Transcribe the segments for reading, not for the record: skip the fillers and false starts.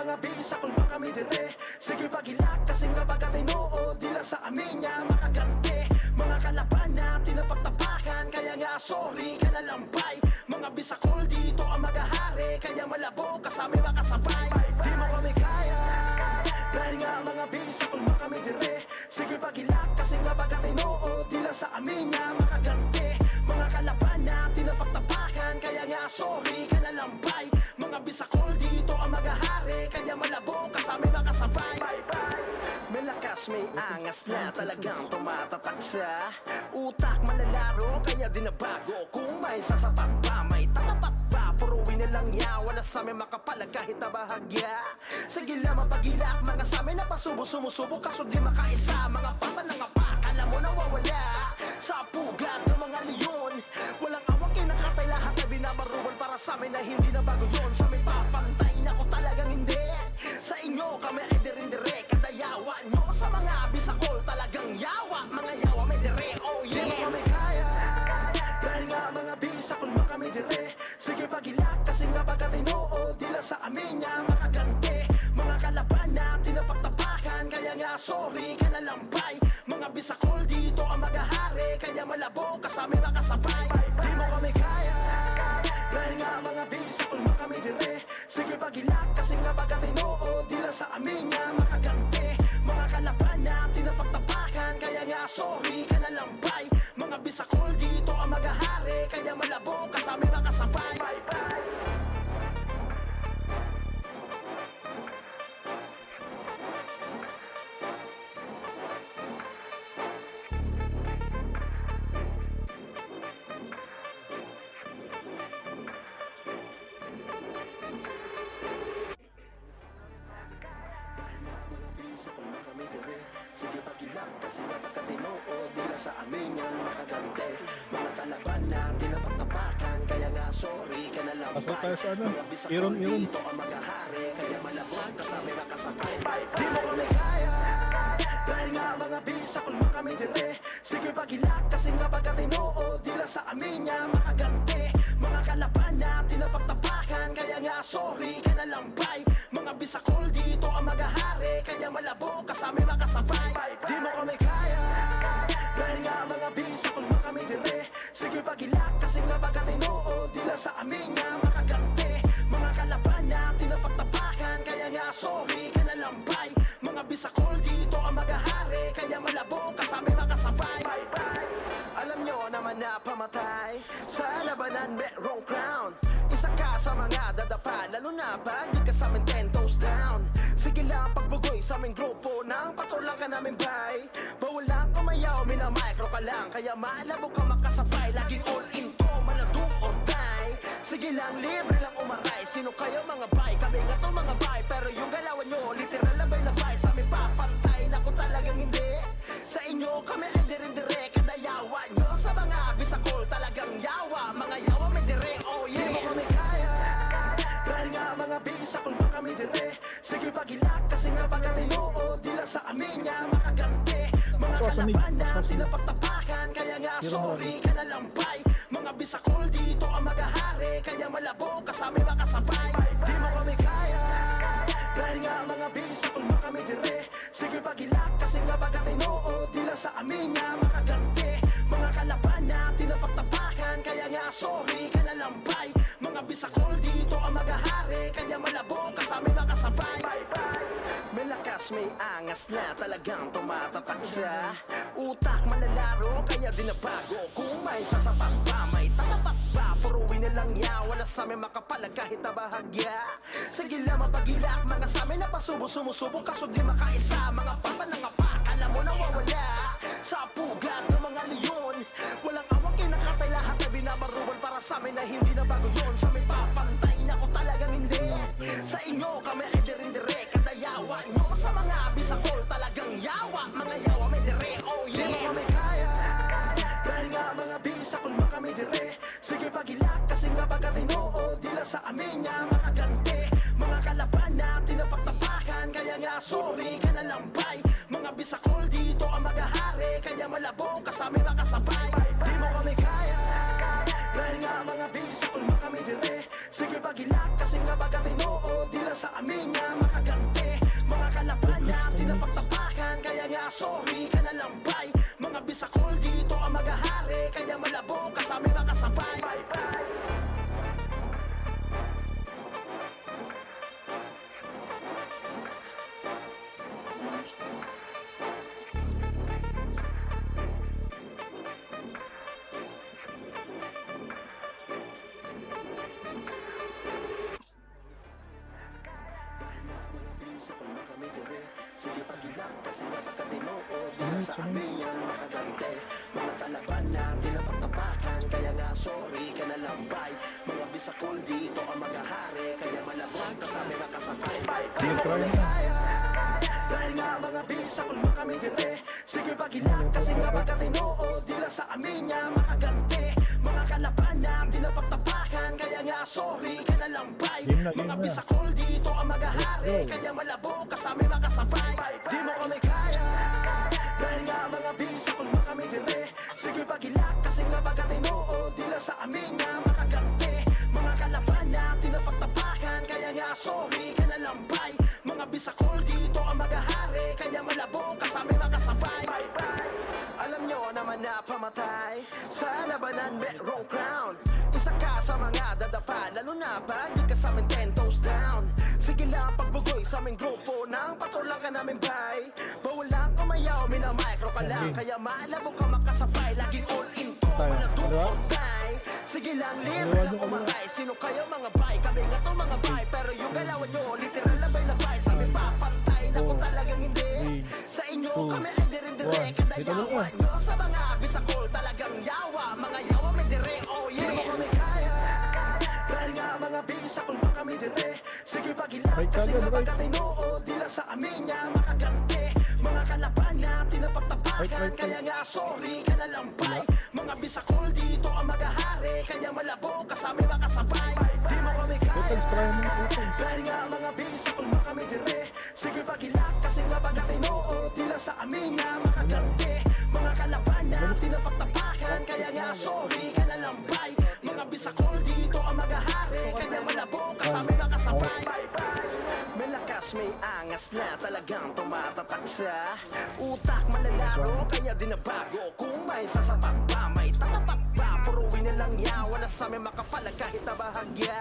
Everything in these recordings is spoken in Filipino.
mga bisa kung baka may dire. Sige pagilak kasi nga baga tinuod dila sa amin niya makaganti. Mga kalaban na tinapagtapakan, kaya nga sorry ka na lampay. Mga bisakol dito ang magahari, kaya malabo kasami makasabay. Di mo kami kaya, dahil nga mga bisa kung baka may dire. Sige pagilak kasi nga baga tinuod dila sa amin niya makaganti. Mga kalaban na tinapagtapakan, kaya nga sorry ka na lampay. Mga bisakol dito ang magahari, kaya malabo kasami makasabay. May lakas, may angas na talagang tumatatak sa utak malalaro, kaya di na bago. Kung may sasapat pa, may tatapat pa. Puruin na lang ya, wala sa amin makapalag kahit na bahagya. Sige lang mapagilak, mga sa amin na pasubo-sumusubo, kaso di makaisa. Mga pata na nga pa, kala mo nawawala sa pugat ng mga leon. Walang awang kinakatay, lahat ay binabaruan para sa amin na hindi na bago yun. Sa amin papantay na ko talagang hindi. Sa inyo kami ay dire-dire, kada yawa nyo sa mga bisakol talagang yawa. Mga yawa may dire, oh yeah. Di mo kami kaya, dahil nga mga bisakol mo kami dire. Sige pagilak kasi nga baga tinuod dila sa amin niya makaganti. Mga kalaban na tinapagtapakan, kaya nga sorry ka na lampay. Mga bisakol dito ang magahari, kaya malabo kasami makasabay. Di mo kami kaya, dahil nga mga bisakol mo kami dire. Sige pagilak kasi nga baga tinuod dila sa amin niya makaganti. Mga kalaban na tinapagtapakan, kaya nga sorry ka na lampay. Mga bisakol dito ang magahari, kaya malabo kasami makasabay. Sige pagilak kasi nga pagkatinuod dila sa amin yan makaganti. Mga kalaban na tinapagtapakan, kaya nga sorry ka na lampay. Mga bisakol dito ang magahari, kaya malabog kasami makasabay. Di mo kami kaya, dahil nga mga bisakol mo kami dire. Sige pagilak kasi nga pagkatinuod dila sa amin yan makaganti. Mga kalaban na tinapagtapakan, kaya nga sorry ka na lampay. Mga bisakol dito ang magahari, kaya malabo kasami makasabay. Di mo kami kaya, dahil nga mga bisakol mo kami dire. Sige pagilak kasi nga baga tinuod dila sa amin niya makaganti. Mga kalaban na tinapagtapakan, kaya nga sorry ka na lampay. Mga bisakol dito ang magahari, kaya malabo kasami makasabay. Alam nyo naman na pamatay sa labanan merong crown. Isa ka sa mga dadapa, lalo na pag di ka sa amin 10 toes down. Sige lang pagbugoy sa aming grupo, nang patrolang ka namin bay. Bawal lang umayaw, minamicro ka lang, kaya malabo ka makasabay. Laging all in to, maladong or die. Sige lang, libre lang umaray. Sino kayo mga bay? Kami nga to mga bay. Pero yung galawan nyo, literal labay-labay. Sa amin papantay na ko talagang hindi. Sa inyo kami ay dire-dire, kada yawa nyo sa mga bisakol talagang yawa. Mga yawa may dire, oh yeah. Di mo kami kaya, dahil nga mga bisakol mo kami dire. Sige pagilak kasi nga baga tinuod dila sa amin niya makaganti. Mga kalaban na tinapagtapakan, kaya nga sorry ka na lampay. Mga bisakol dito ang magahari, kaya malabo kasami makasabay. Di mo kami kaya, dahil nga mga bisakol mo kami dire. Sige pagilak kasi nga baga tinuod dila sa amin niya makaganti. Mga kalaban na tinapagtapakan, kaya nga sorry ka na lampay. Mga bisakol dito ang magahari, kaya malabo kasami makasabay. May lakas, may angas na talagang tumatatak sa utak malalaro, kaya di na bago. Kung may sasapat pa, may tatapat pa. Puruin na lang ya, wala sa amin makapalag kahit na bahagya. Sige lang mapagilak, mga sa amin na pasubo-sumusubo, kaso di makaisa. Mga pata na nga pa, kala mo nawawala sa pugat ng mga leon. Walang awang kinakatay, lahat ay binabaruan para sa amin na hindi na bago yun. Sa amin papantay na ko talagang hindi. Sa inyo kami ay dire-dire, kada yawa nyo sa mga bisakol talagang yawa. Mga yawa may dire, oh yeah. Di mo kami kaya, dahil nga mga bisakol mo kami dire. Sige pagilak kasi nga baga tinuod dila sa amin niya makaganti. Mga kalaban na tinapagtapakan, kaya nga sorry ka na lampay. Mga bisakol dito ang magahari, kaya malabo kasami makasabay. Di mo kami kaya, dahil nga mga bisakol mo kami dire. Sige pagilak kasi nga baga tinuod dila sa amin niya makaganti. kami dire. Sige pagilak kasi nga pagkatinood dila sa amin yan makagante. Mga kalaban na tinapaktapakan kaya nga sorry ka na lambay. Mga bisakol dito ang magahari kaya malabog ka sa may makasapay. Di mo kami kaya dahil nga mga bisakol mo kami dire. Sige pagilak kasi nga pagkatinood dila sa amin yan makagante. Mga kalaban na tinapaktapakan kaya nga sorry ka na lambay. Mga bisakol dito ang magahari kaya malabog ka sa may makasabay. Di mo kami kaya dahil nga mga bisakol mo kami dire. Sige pagilak kasi nga pagkatinood dila sa amin nga makagante. Mga kalaban na tinapaktapakan kaya nga sorry ka na lambay. Mga bisakol dito ang magahari kaya malabog ka sa may makasabay. Alam nyo naman na pamatay sa labanan merong crown. Isa ka sa mga dadapa lalo na pag di ka sa amin 10 toes down. Sige lang pagbugoy sa aming grupo nang patulang ka namin bay. Bawal lang umayaw, minamicro ka lang kaya malabo ka makasabay. Laging all in to, maladong or die. Sige lang, libre lang umakay. Sino kayo mga bay? Kami nga to mga bay. Pero yung galawan nyo, literal labay-labay. Sa amin papantay na kung talagang hindi. Sa inyo kami ay dire-dire. Kada yawa nyo sa mga bisakol talagang yawa. Mga yawa may dire, oh yeah. Di mo kami kaya dahil nga mga bisakol mo kami dire. Sige pagilak kasi nga pagkatinood dila sa amin nga makagante. Mga kalaban na tinapaktapakan kaya nga sorry ka na lambay. Mga bisakol dito ang magahari kaya malabog ka sa may makasabay. Di mo kami kaya dahil nga mga bisakol mo kami dire. Sige pagilak kasi nga pagkatinood dila sa amin nga makagante. Mga kalaban na tinapaktapakan kaya nga sorry ka na lambay. Mga bisakol dito ang magahari kaya malabog ka sa may makasabay. May lakas, may angas na talagang tumatatak sa utak malalaro kaya di na bago. Kung may sasapat pa, may tatapat pa. Puruin na lang yawa na sa may makapalag kahit na bahagya.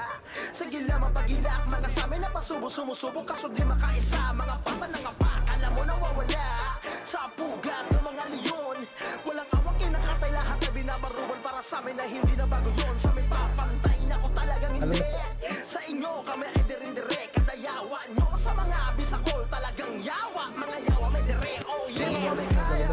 Sige lang mapagilak, mga sa amin na pasubo-sumusubo kaso di makaisa. Mga pata ng kapak, alam mo nawawala sa pugat ng mga leon. Walang awang kinakatay lahat na binabaruan para sa amin na hindi na bago yun. Sa amin papantay na ko talagang hindi. Sa inyo kami ay dire-dire. Kada yawa nyo sa mga bisakol talagang yawa. Mga yawa may dire, oh yeah. Di mo kami kaya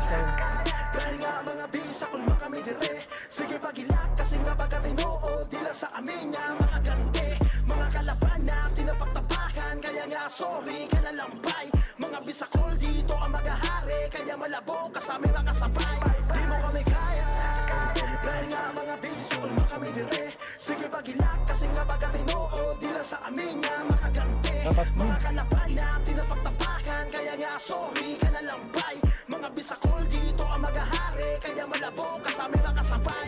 dahil nga mga bisakol mo kami dire. Sige pagilak kasi nga pagkatinood dila sa amin nga makagante. Mga kalaban na tinapaktapakan kaya nga sorry ka na lambay. Mga bisakol dito ang magahari kaya malabog ka sa may makasabay. Di mo kami kaya dahil nga mga bisakol mo kami dire. Sige pagilak kasi nga pagkatinood dila sa amin nga makagante. Mga kalaban na tinapaktapakan kaya nga sorry ka na lambay. Mga bisakol dito ang magahari kaya malabog ka sa may makasabay.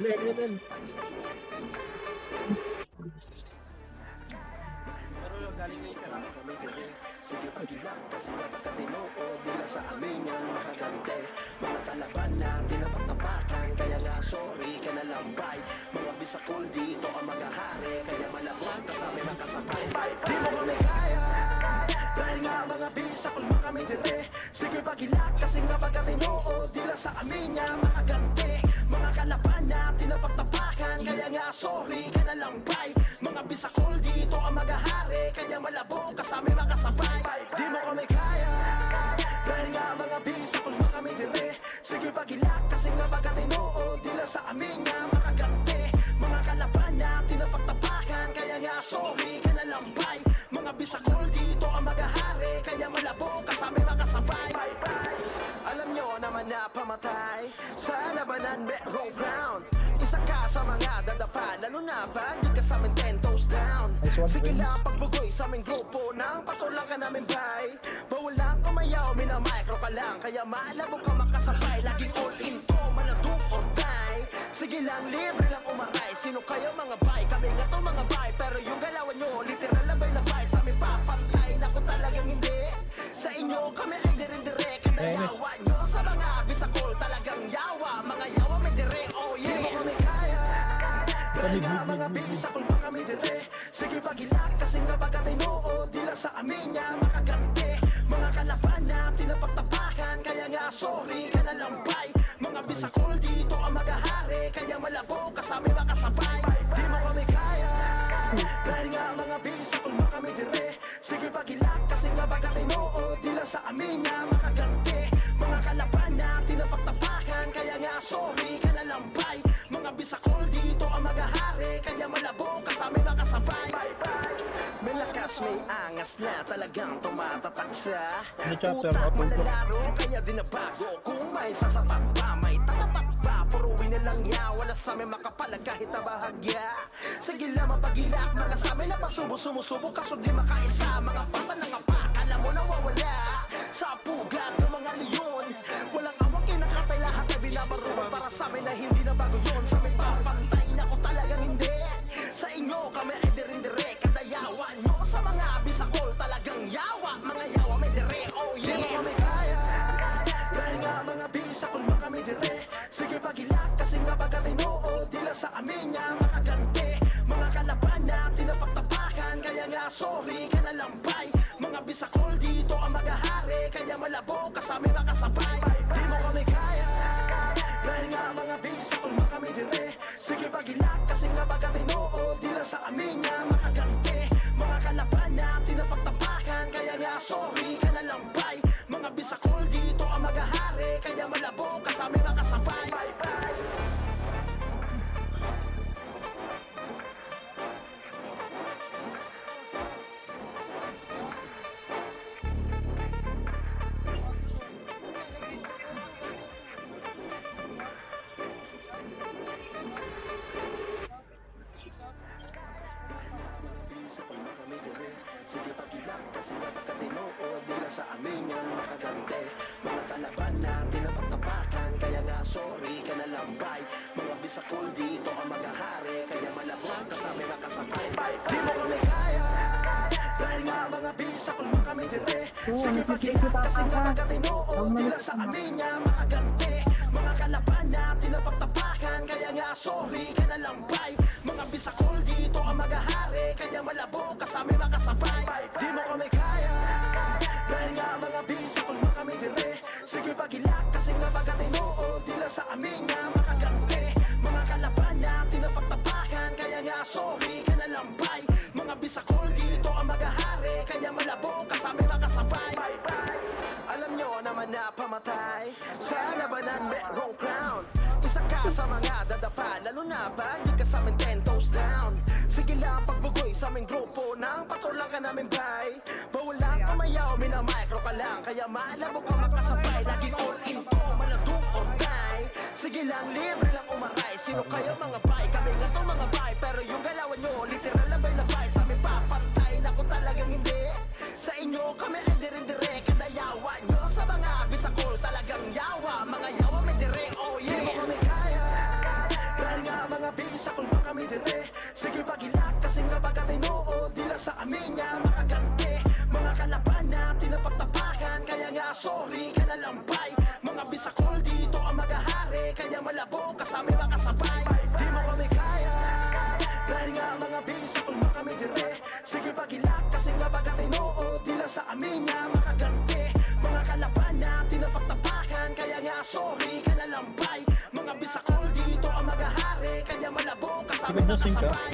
Level. Kami dire. Sige pagilak kasi nga pagkatinood dila sa amin nga makagante. Mga kalaban na tinapaktapakan kaya nga sorry ka na lambay. Mga bisakol dito ang magahari kaya malabog ka sa may makasabay. Di mo kami kaya dahil nga mga bisakol mo kami dire. Sige pagilak kasi nga pagkatinood dila sa amin nga makagante. Mga kalaban na tinapaktapakan kaya nga sorry ka na lambay. Mga bisakol dito ang magahari kaya malabog ka sa may makasabay. Di mo kami kaya dahil nga mga bisakol mo kami dire. Sige pagilak kasi nga pagkatinood dila sa amin nga makagante. Mga kalaban na tinapaktapakan kaya nga sorry ka na lambay. Mga bisakol dito ang magahari kaya malabog ka sa may makasabay. Alam nyo naman na pamatay sa labanan merong ground. Isa ka sa mga dadapa lalo na pag di ka sa amin 10 toes down. Sige lang pagbugoy sa aming grupo nang patulang ka namin bay. Bawal lang umayaw, minamicro ka lang kaya malabo ka makasabay. Laging all in to, maladong or die. Sige lang, libre lang umaray. Sino kayo mga bay? Kami nga to mga bay. Pero yung galawan nyo, literal labay-labay. Sa amin papantay na ko talagang hindi. Sa inyo kami ay dire-dire. Kada yawa nyo sa mga bisakol talagang yawa. Mga yawa may dire, oh yeah. Di mo kami kaya dahil nga mga bisakol mo kami dire. Sige pagilak kasi nga pagkatinood dila sa amin nga makagante. Mga angas na talagang tumatatak sa May chapter, utak apple ko. malalaro kaya di nabago. Kung may sasapat pa, may tatapat pa. Puruin na lang ya, wala sa amin makapalag kahit na bahagya. Sige lang mapagilak, mga sa amin na pasubo sumusubo kaso di makaisa. Mga pata ng apak, alam mo nawawala sa pugat ng mga leon. Walang awang kinakatay lahat na binabaruan para sa amin na hindi na bago yun. Sa amin papantay na ko talagang hindi. Sa inyo kami ay dirindire, kadayawa nyo sa mga bisakol talagang yawa. Mga yawa may dire, oh yeah. Di mo kami kaya, dahil nga mga bisakol mo kami dire. Sige pagilak kasi nga pagkatinoo, dila sa amin nga makaganti. Mga kalaban na tinapaktapakan, kaya nga sorry ka na lambay. Mga bisakol dito ang magahari, kaya malabo ka sa amin makasabay. Di mo kami kaya, dahil nga mga bisakol mo kami dire. Sige pagilak kasi nga pagkatinoo, dila sa amin nga makaganti. Mga kalaban na tinapaktapakan, kaya nga sorry ka na lambay. Mga bisakol dito ang magahari, kaya malabo ka sa amin makasabay. Bisakol mo kami dire. Sige pagilak kasi nga pagkatinoo, dila sa amin nga makaganti. Mga kalaban na tinapaktapakan, kaya nga sorry ka na lambay. Mga bisakol dito ang magahari, kaya malabog ka sa amin makasabay. Di mo kami kaya, dahil nga mga bisakol mo kami dire. Sige pagilak kasi nga pagkatinoo, dila sa amin nga makaganti. Mga kalaban na tinapaktapakan, kaya nga sorry ka na lambay. Mga bisakol dito ang magahari, kaya malabo ka sa amin makasabay. Di mo kami kaya, dahil nga mga bisakol mo kami dire. Sige pagilak kasi nga pagkatinoo, dila sa amin nga makaganti. Mga kalaban na tinapaktapakan, kaya nga sorry ka na lambay. Mga bisakol dito ang magahari, kaya malabo ka sa amin makasabay. Alam nyo naman na pamatay sa labanan merong crown. Isa ka sa mga dadapa, lalo na pag di ka sa amin 10 toes down. Sige lang pagbugoy sa aming grupo, nang patulang ka namin bay. Bawal lang kumayaw, minamicro ka lang, kaya maalabo ka makasabay. Lagi all in to, maladong or die. Sige lang, libre lang umaray. Sino kayo mga bay? Kami nga to mga bay. Pero yung galawan nyo, literal labay-labay. Sa amin papantay na ko talagang hindi. Sa inyo kami ay dirindire, kadayawa nyo sa mga bisakol talagang yawa. Mga yawa may dire, oh yeah. Di mo kami kaya, dahil nga mga bisakol mo kami dire. Sige pagilak kasi nga pagkatinoo, dila sa amin nga makaganti. Mga kalaban na tinapaktapakan, kaya nga sorry ka na lambay. Mga bisakol dito ang magahari, kaya malabo ka sa amin makasabay. Di mo kami kaya, dahil nga mga bisakol mo kami dire. Sige pagilak kasi nga pagkatinoo, dila sa amin nga makaganti. Mga kalaban na tinapaktapakan, kaya nga sorry ka na lambay. Mga bisakol dito ang magahari, kaya malabo ka sa amin makasabay.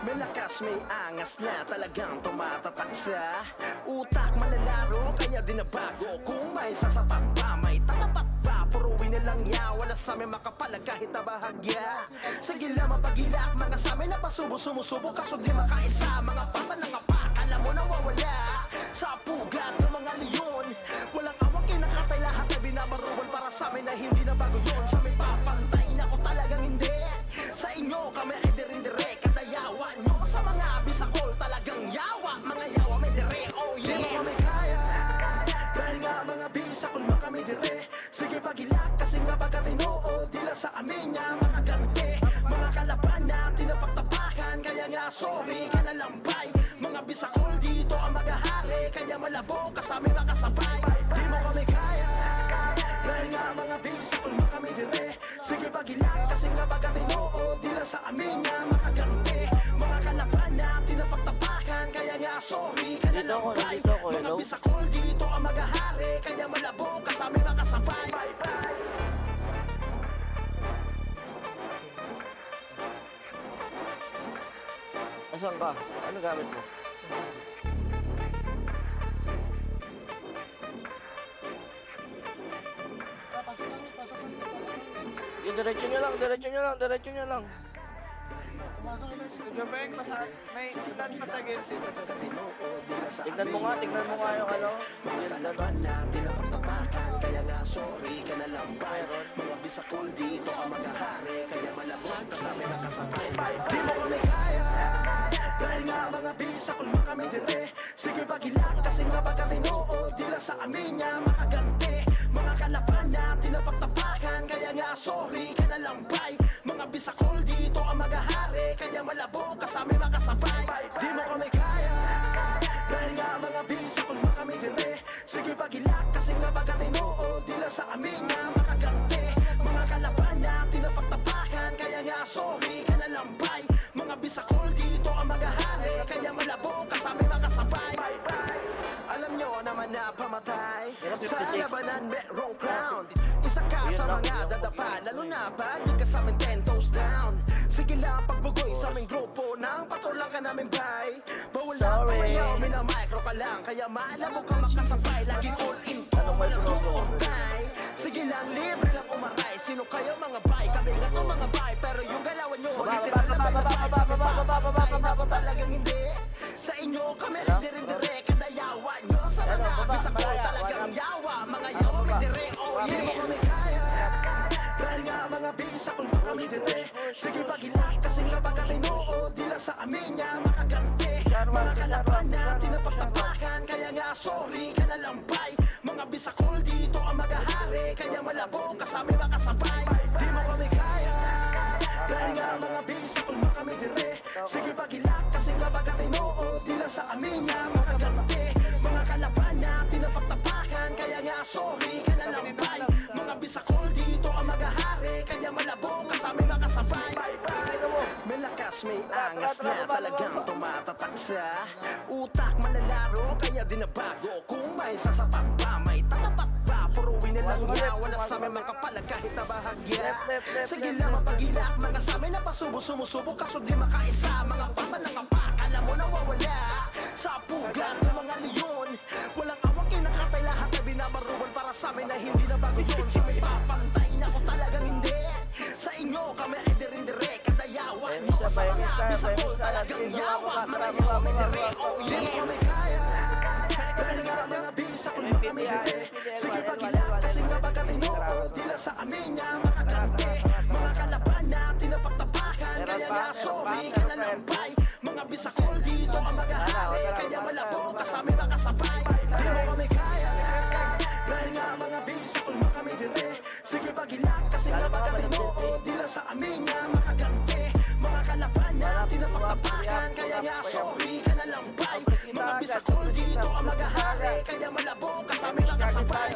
May lakas, may angas na talagang tumatatak sa utak malalaro, kaya di nabago. Kung may sasapat pa, may tatapat pa. Puruin na lang ya, wala sa amin makapalag kahit na bahagya. Sige lang mapagilak, mga sa amin na pasubo sumusubo kaso di makaisa. Mga pata ng apak, alam mo nawawala sa pugat ng mga leon. Walang awang kinakatay lahat na binabaruan para sa amin na hindi na bago yun. Sa amin papantay na ko talagang hindi. Sa inyo kami ay dirindire, kadayawa nyo sa mga bisakol talagang yawa. Mga yawa may dire, oh yeah. Di mo kami kaya, dahil nga mga bisakol mo kami dire. Sige pagilak kasi nga pagkatinoo, dila sa amin nga makaganti. Mga kalaban na tinapaktapakan, kaya nga sorry ka na lambay. Mga bisakol dito ang magahari, kaya malabo ka sa amin makasabay. Di mo kami kaya, dahil nga mga bisakol mo kami dire. Sige pagilak kasi nga pagkatinoo, dila sa amin nga makaganti. Mga kalaban na tinapaktapakan, kaya nga sorry ka na lambay. Mga bisakol dito ang magahari, kaya malabo ka sa amin makasabay. Asan ka? Ano gamit mo? Pasok lang, pasok lang. Diretso nyo lang, diretso nyo lang, diretso nyo lang. Pasok na. Gabeng, may stand pa sa gate dito. Tignan mo nga yung ano. Mga kalaban na tinapagtapakan, kaya nga sorry ka na lambay. Mga bisakol dito ang maghahari, kaya malamang kasama nakasabay. Di mo kami kaya, dahil nga mga bisakol mo kami dire. Sige pagilak kasi nga pagkatinood, di lang sa amin niya makaganti. Mga kalaban na tinapagtapakan, kaya nga sorry ka na lambay. Mga bisakol dito ang maghahari, kaya malabo kasama makasabay. Di mo kami kaya, dahil nga mga bisakol mo kami dire. Sige pagilak kasi nga pagkatinood, di lang sa amin niya makaganti. Mga kalaban na tinapagtapakan, kaya nga sorry ka na lambay. Mga bisakol dito ang maghahari, kaya malabo kasama makasabay. Alam nyo naman na pamatay sa labanan merong crown. Isa ka sa mga dadapa, lalo na pag di ka sa amin 10 toes down. Sige lang pagbugoy sa aming grupo, nang patulang ka namin bay. Bawala pa mayaw, minamicro ka lang, kaya malabo ka makasabay. Laging all in to, malagong or die. Sige lang, libre lang umaray. Sino kayo mga bay? Kami nga to mga bay, pero yung galawan nyo literal na bay na bay. Sa amin papapatay na ko talagang hindi. Sa inyo kami ay dire-dire, kadayawa nyo sa mga bisakol talagang yawa. Mga yawa may dire, oh yeah. Di mo kami kaya, dahil nga mga bisakol mo kami dire. Sige pagilak kasi nga pagkatinood, di lang sa amin niya makaganti. Mga kalaban na tinapagtapakan, kaya nga sorry ka na lambay. Mga bisakol dito ang maghahari, kaya malabo kasama makasabay. Di mo kami kaya, dahil nga mga bisakol mo kami dire. Sige pagilak kasi nga pagkatinood, di lang sa amin niya makaganti. Mga kalaban na tinapagtapakan, kaya nga sorry ka na lambay. Mga bisakol dito ang maghahari, kaya malabo kasama makasabay. May lakas, may angas na talagang tumatatak sa utak malalaro, kaya di na bago. Kung may sasapat pa, may tatapat pa. Puruin na lang niya, wala sa amin makapalag kahit na bahagya. Sige lang mapagilak, mga sa amin na pasubo, sumusubo kaso di makaisa. Mga bata ng kapak, alam mo nawawala sa pugat ng mga leon. Walang awang kinakatay, lahat na binabaruan para sa amin na hindi na bago yun. Sa may papantay na ko talagang hindi. Sa inyo kami ay dirindire, kadayawa nyo sa mga bisakol talagang yawa. Mga yawa may dire, oh yeah. Di mo kami kaya, dahil nga mga bisakol mo kami dire. Sige pagilak kasi nga pagkatinood, di lang sa amin niya makaganti. Mga kalaban na tinapagtapakan, kaya nga sorry ka na lambay. Mga bisakol dito ang maghahari, kaya malabo kasama makasabay. Di mo kami kaya, dahil nga mga bisakol mo kami dire. Sige pagilak kasi nga pagkatinood, di lang sa amin niya makaganti. Mga kalaban na tinapagtapakan, kaya nga sorry ka na lambay. Mga bisakol dito ang maghahari, kaya malabo kasama makasabay.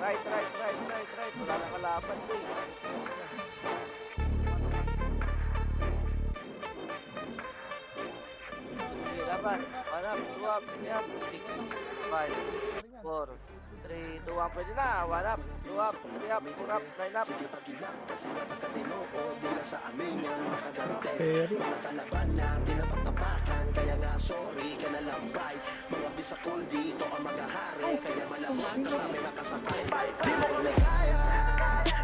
Right. Wala na kalaban to eh. Sige, laban. 1 up, 2 up, 6, 5, 4, 3, 2, 1. Pwede na. 1 up, 2 up, 3 up, 4 up, 9 up. Sige pagilak kasi nga pagkatinood, di lang sa amin niya makaganti. Mga kalaban na tinapagtapakan, kaya nga sorry ka na lambay. Mga bisakol dito ang maghahari, kaya malamang kasama makasabay. Di mo kami kaya,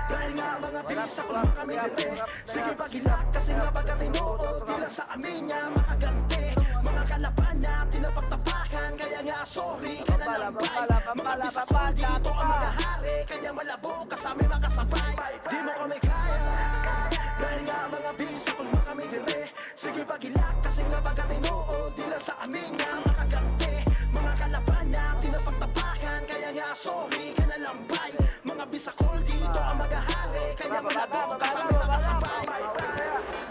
dahil nga mga bisakol mo kami dire. Sige pagilak kasi nga pagkatinood, di lang sa amin niya makaganti. Mga kalaban na tinapagtapakan, kaya nga sorry ka na lambay. Mga bisakol dito ang maghahari, kaya malabo kasama makasabay. Di mo kami kaya, dahil nga mga bisakol mo kami dire. Sige pagilak kasi nga pagkatinood, di lang sa amin niya makaganti. Mga kalaban na tinapagtapakan, kaya nga sorry ka na lambay. Mga bisakol dito ang maghahari, kaya malabo kasama makasabay.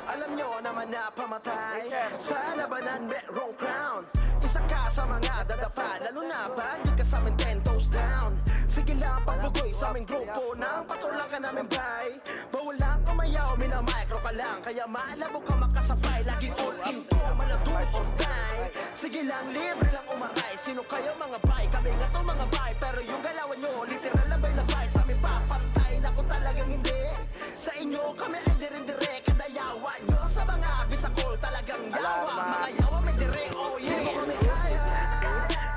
Alam nyo naman na pamatay sa labanan merong crown. Isa ka sa mga dadapa, lalo na pag di ka sa amin 10 toes down. Sige lang pagbugoy sa aming grupo, nang patulang ka namin bay. Bawalang kumayaw, minamicro ka lang, kaya malabo ka makasabay. Laging all in to, maladong or die. Sige lang, libre lang umaray. Sino kayo mga bay? Kami nga to mga bay, pero yung galawan nyo literal na bay-labay. Sa amin papantay na ko talagang hindi. Sa inyo kami ay dire-dire, kadayawa nyo sa mga bisakol talagang yawa. Mga yawa may dire, oh yeah. Di mo kami kaya,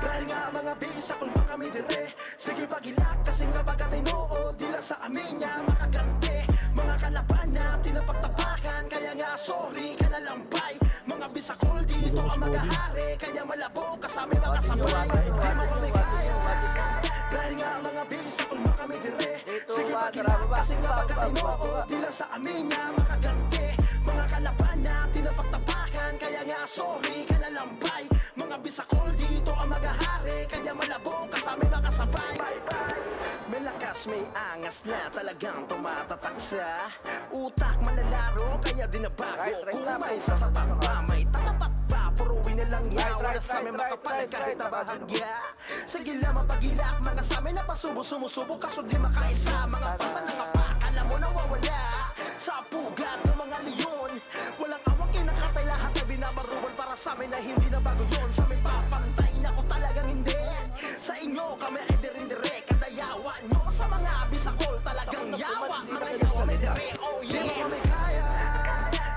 dahil nga mga bisakol mo kami dire. Sige pagilak kasi nga pagkatinood, di lang sa amin niya makaganti. Mga bisakol dito ang magahari, kaya malabo kasama mga kasabay. Di mo kami kaya, dahil nga mga bisakol mo kami dire. Sige pagilak kasi nga pagkatinood, di lang sa amin nga makaganti. Mga kalaban na tinapagtapakan, kaya nga sorry ka na lambay. Mga bisakol dito ang magahari, kaya malabo kasama mga kasabay. May lakas, may angas na talagang tumatatak sa utak malalaro, kaya di na bago. Kung may sasapat pa, may tatapat pa, puruwi na lang yawa na sa amin makapalag kahit na bahagya. Sige lang mapagilak, mga sa amin na pasubo-sumusubo, kaso di makaisa. Mga pata na nga pa, alam mo nawawala sa pugat ng mga leon. Walang awang kinakatay, lahat na binabaruan para sa amin na hindi na bago yun. Sa amin papantay na ko talagang hindi. Sa inyo kami ay dirindire, kadayawa nyo sa mga bisakol talagang yawa. Mga yawa may dire, oh yeah. Di mo kami kaya,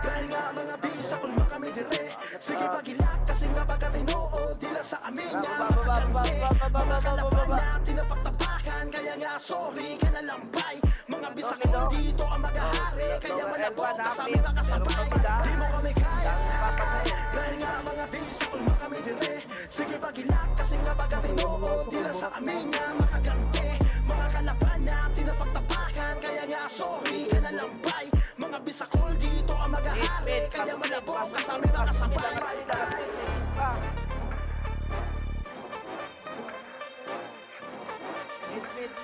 dahil nga mga bisakol mo kami dire. Sige pagilak kasi nga pagkatinood, di lang sa amin nga makaganti. Mga kalaban na tinapagtapakan, kaya nga sorry ka na lambay. Mga bisakol dito ang magahari, kaya malabo kasama makasabay. Di mo kami kaya, dahil nga mga bisakol mo kami dire. Sige pagilak kasi nga pagkatinood, di lang sa amin nga makaganti. Mga kalaban na tinapagtapakan, kaya nga sorry ka na lambay. Mga bisakol dito ang magahari, kaya malabo kasama makasabay. Mid.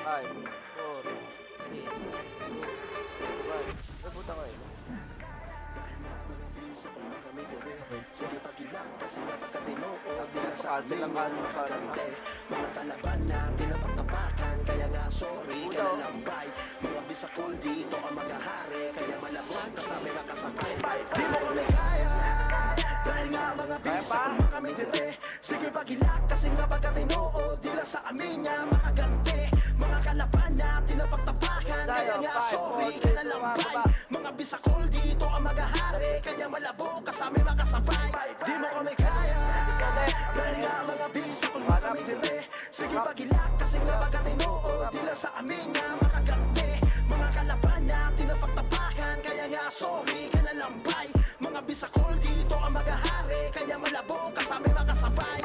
5, 4, 3, 2, 1. Nabuta ko eh. Sige pagilak kasi nga pagkatinood, di lang sa amin nga makaganti. Mga kalaban na tinapagtapakan, kaya nga sorry ka na lambay. Mga bisakol dito ang magahari, kaya malabog kasama makasabay. Di mo kami kaya, dahil nga mga bisakol mo kami dire. Sige pagilak kasi nga pagkatinood, di lang sa amin nga makaganti. Mga kalaban na tinapagtapakan, kaya nga sorry ka na lambay. Mga bisakol dito ang magahari, kaya malabo kasama makasabay. Di mo kami kaya, dahil nga mga bisakol mo kami dire. Sige pagilak kasi nga pagkatinood, di lang sa amin nga makaganti. Mga kalaban na tinapagtapakan, kaya nga sorry ka na lambay. Mga bisakol dito ang magahari, kaya malabo kasama makasabay.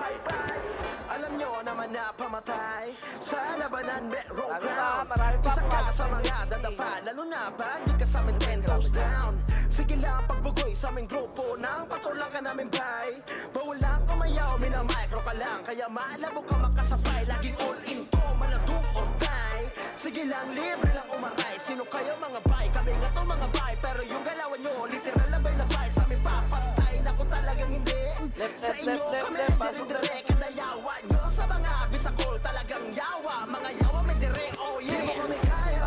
Alam nyo naman na pamatay sa labanan merong crown. Isa ka sa mga dadapa, lalo na pag di ka sa amin 10 toes down. Sige lang pagbugoy sa aming grupo, nang patulang ka namin bay. Bawal lang kumayaw, minamicro ka lang, kaya malabo ka makasabay. Laging all in to, maladong or die. Sige lang, libre lang umaray. Sino kayo mga bay? Kami nga to mga bay. Pero yung galawan nyo, literal labay-labay. Sa amin papantay na ko talagang hindi. Sa inyo kami ay dire-dire, kadayawa nyo sa mga bisakol talagang yawa. Mga yawa may dire, oh yeah. Di mo kami kaya,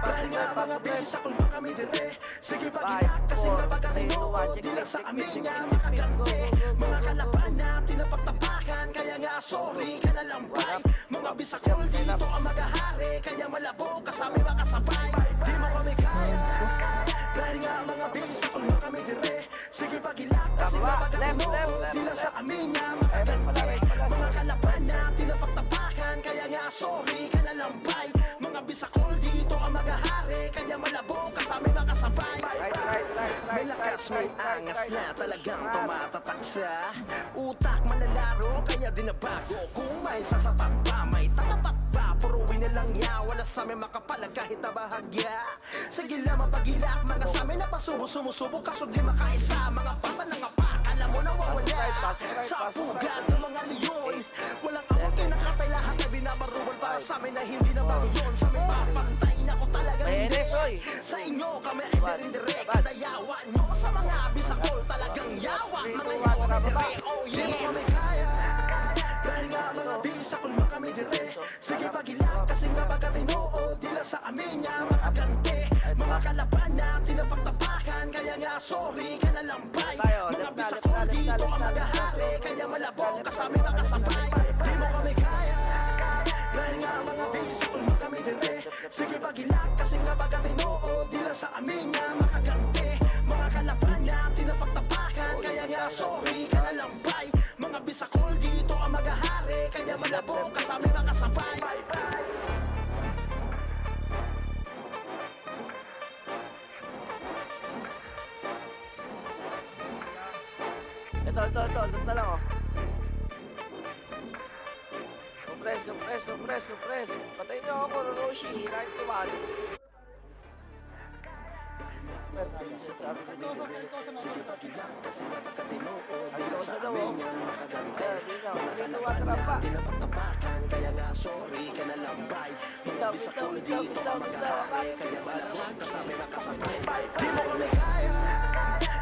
dahil nga mga bisakol mo kami dire. Sige pagilak kasi nga pagkatinood, di lang sa amin nga makaganti. Mga kalaban na tinapagtapakan, kaya nga sorry ka na lambay. Mga bisakol dito ang magahari, kaya malabo kasama makasabay. Di mo kami kaya, dahil nga mga bisakol mo kami dire. Sige pagilak kasi nga pagkatinood, di lang sa amin nga makaganti. Mga kalaban na tinapagtapakan, kaya nga sorry ka na lambay. Mga bisakol dito ang magahari, kaya malabo kasama makasabay. May lakas, may angas na talagang tumatatak sa utak malalaro, kaya di na bago. Kung may sasapat pa, may tatapat pa, puruwi na lang yawa na sa amin makapalag kahit na bahagya. Sige lang mapagilak, mga sa amin na pasubo-sumusubo, kaso di makaisa. Mga pata na nga pa, alam mo nawawala sa pugat ng mga leon. Walang awang kinakatay, lahat na binabaruan para sa amin na hindi na bago yun. Sa amin papantay na ko talagang hindi. Sa inyo kami ay dirindire, kadayawa nyo sa mga bisakol talagang yawa. Mga yawa may dire, oh yeah. Di mo kami kaya, dahil nga mga bisakol mo kami dire. Sige pagilak kasi nga pagkatinood, di lang sa amin nga makaganti. Mga kalaban na tinapagtapakan, kaya nga sorry ka na lambay. Mga bisakol dito ang magahari, kaya malabo kasama makasabay. Di mo kami kaya, dahil nga mga bisakol mo kami dire. Sige pagilak kasi nga pagkatinood, di lang sa amin nga makaganti. Mga kalaban na tinapagtapakan, kaya nga sorry ka na lambay. Mga bisakol dito ang magahari, kaya malabo kasama makasabay. Doon na lang, oh. Compress. Patayin niyo ako, Roshi. 91. Alonso daw, oh. Ayan, di na. 3, 2, 1, rampa. Tinapaktapakan, kaya nga sorry ka na lambay. Mga bisakol dito ang mag-ahari, kaya malawag kasama nakasabay. Di mo kami kaya,